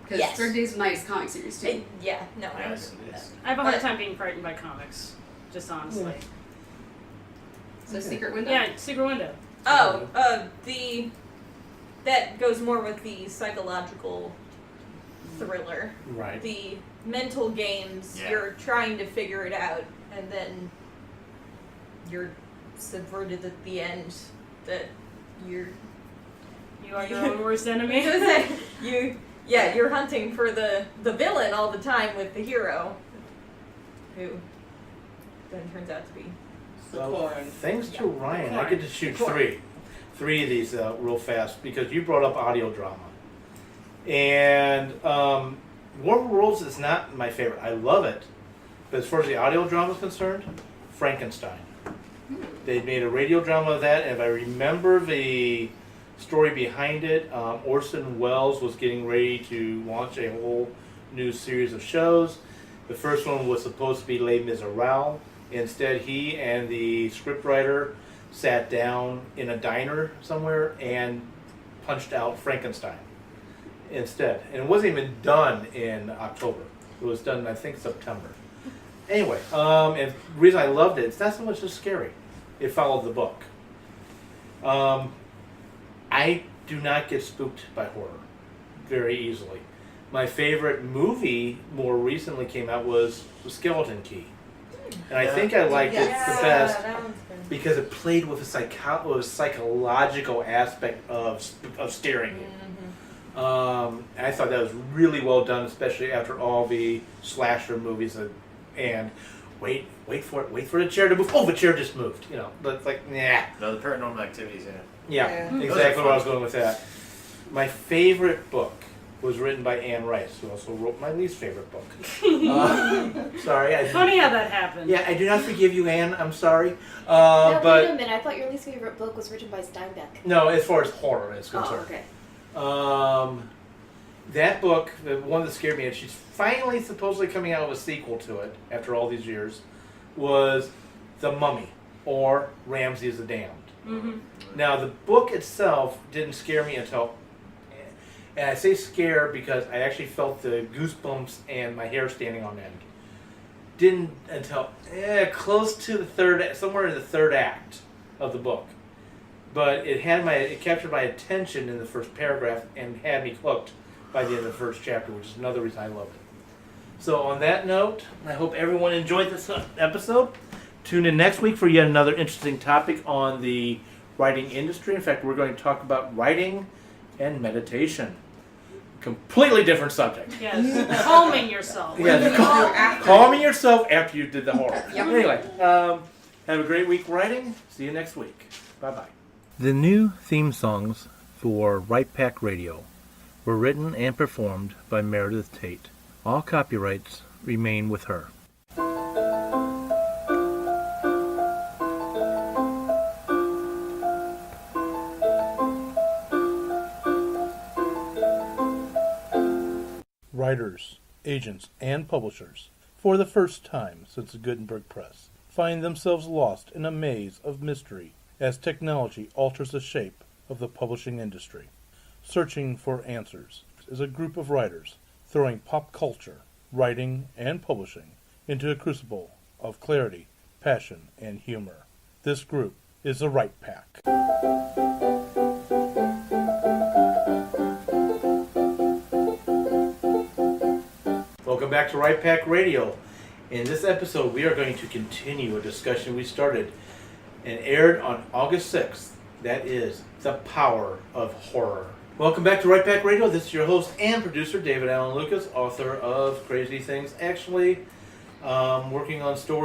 Speaker 2: Because
Speaker 9: Yes.
Speaker 2: 30 Days of Night is a comic series too.
Speaker 9: Yeah, no.
Speaker 5: Yes, it is.
Speaker 3: I have a hard time being frightened by comics, just honestly.
Speaker 2: So Secret Window.
Speaker 3: Yeah, Secret Window.
Speaker 9: That goes more with the psychological thriller.
Speaker 1: Right.
Speaker 9: The mental games,
Speaker 5: Yeah.
Speaker 9: you're trying to figure it out, and then you're subverted at the end that you're...
Speaker 3: You are your own worst enemy.
Speaker 9: You're hunting for the villain all the time with the hero, who then turns out to be...
Speaker 1: So, thanks to Ryan, I
Speaker 3: Corn.
Speaker 1: get to shoot
Speaker 9: Corn.
Speaker 1: three of these real fast because you brought up audio drama. And War of the Worlds is not my favorite. I love it. But as far as the audio drama is concerned, Frankenstein. They made a radio drama of that, and if I remember the story behind it, Orson Welles was getting ready to launch a whole new series of shows. The first one was supposed to be Les Miserables. Instead, he and the scriptwriter sat down in a diner somewhere and punched out Frankenstein instead. And it wasn't even done in October. It was done, I think, September. Anyway, and the reason I loved it, it's not so much just scary. It followed the book. I do not get spooked by horror very easily. My favorite movie more recently came out was The Skeleton Key. And I think I liked it the best
Speaker 9: that one's been...
Speaker 1: because it played with a psychological aspect of scaring you. I thought that was really well done, especially after all the slasher movies and wait for the chair to move. Oh, the chair just moved. You know, but it's like, nah.
Speaker 5: No, the paranormal activities,
Speaker 1: Yeah,
Speaker 4: Yeah.
Speaker 1: exactly where I was going with that. My favorite book was written by Anne Rice, who also wrote my least favorite book. Sorry.
Speaker 3: Funny how that happened.
Speaker 1: Yeah, I do not forgive you, Anne. I'm sorry.
Speaker 6: No, wait a
Speaker 1: But
Speaker 6: minute. I thought your least favorite book was written by Steinbeck.
Speaker 1: no, as far as horror is
Speaker 6: Oh,
Speaker 1: concerned.
Speaker 6: okay.
Speaker 1: That book, the one that scared me, and she's finally supposedly coming out with a sequel to it after all these years, was The Mummy, or Ramses the Damned.
Speaker 3: Mm-hmm.
Speaker 1: Now, the book itself didn't scare me until, and I say scare because I actually felt the goosebumps and my hair standing on end. Didn't until close to somewhere in the third act of the book. But it captured my attention in the first paragraph and had me hooked by the end of the first chapter, which is another reason I loved it. So on that note, I hope everyone enjoyed this episode. Tune in next week for yet another interesting topic on the writing industry. In fact, we're going to talk about writing and meditation. Completely different subject.
Speaker 3: Yes. Calming yourself.
Speaker 1: Yeah, calming yourself after you did the horror. Anyway, have a great week writing. See you next week. Bye-bye. The new theme songs for Right Pack Radio were written and performed by Meredith Tate. All copyrights remain with her. Writers, agents, and publishers, for the first time since the Gutenberg Press, find themselves lost in a maze of mystery as technology alters the shape of the publishing industry. Searching for Answers is a group of writers throwing pop culture, writing, and publishing into a crucible of clarity, passion, and humor. This group is the Right Pack. Welcome back to Right Pack Radio. In this episode, we are going to continue a discussion we started and aired on August 6th. That is the power of horror. Welcome back to Right Pack Radio. This is your host and producer, David Allen Lucas, author of Crazy Things. Actually, working on stories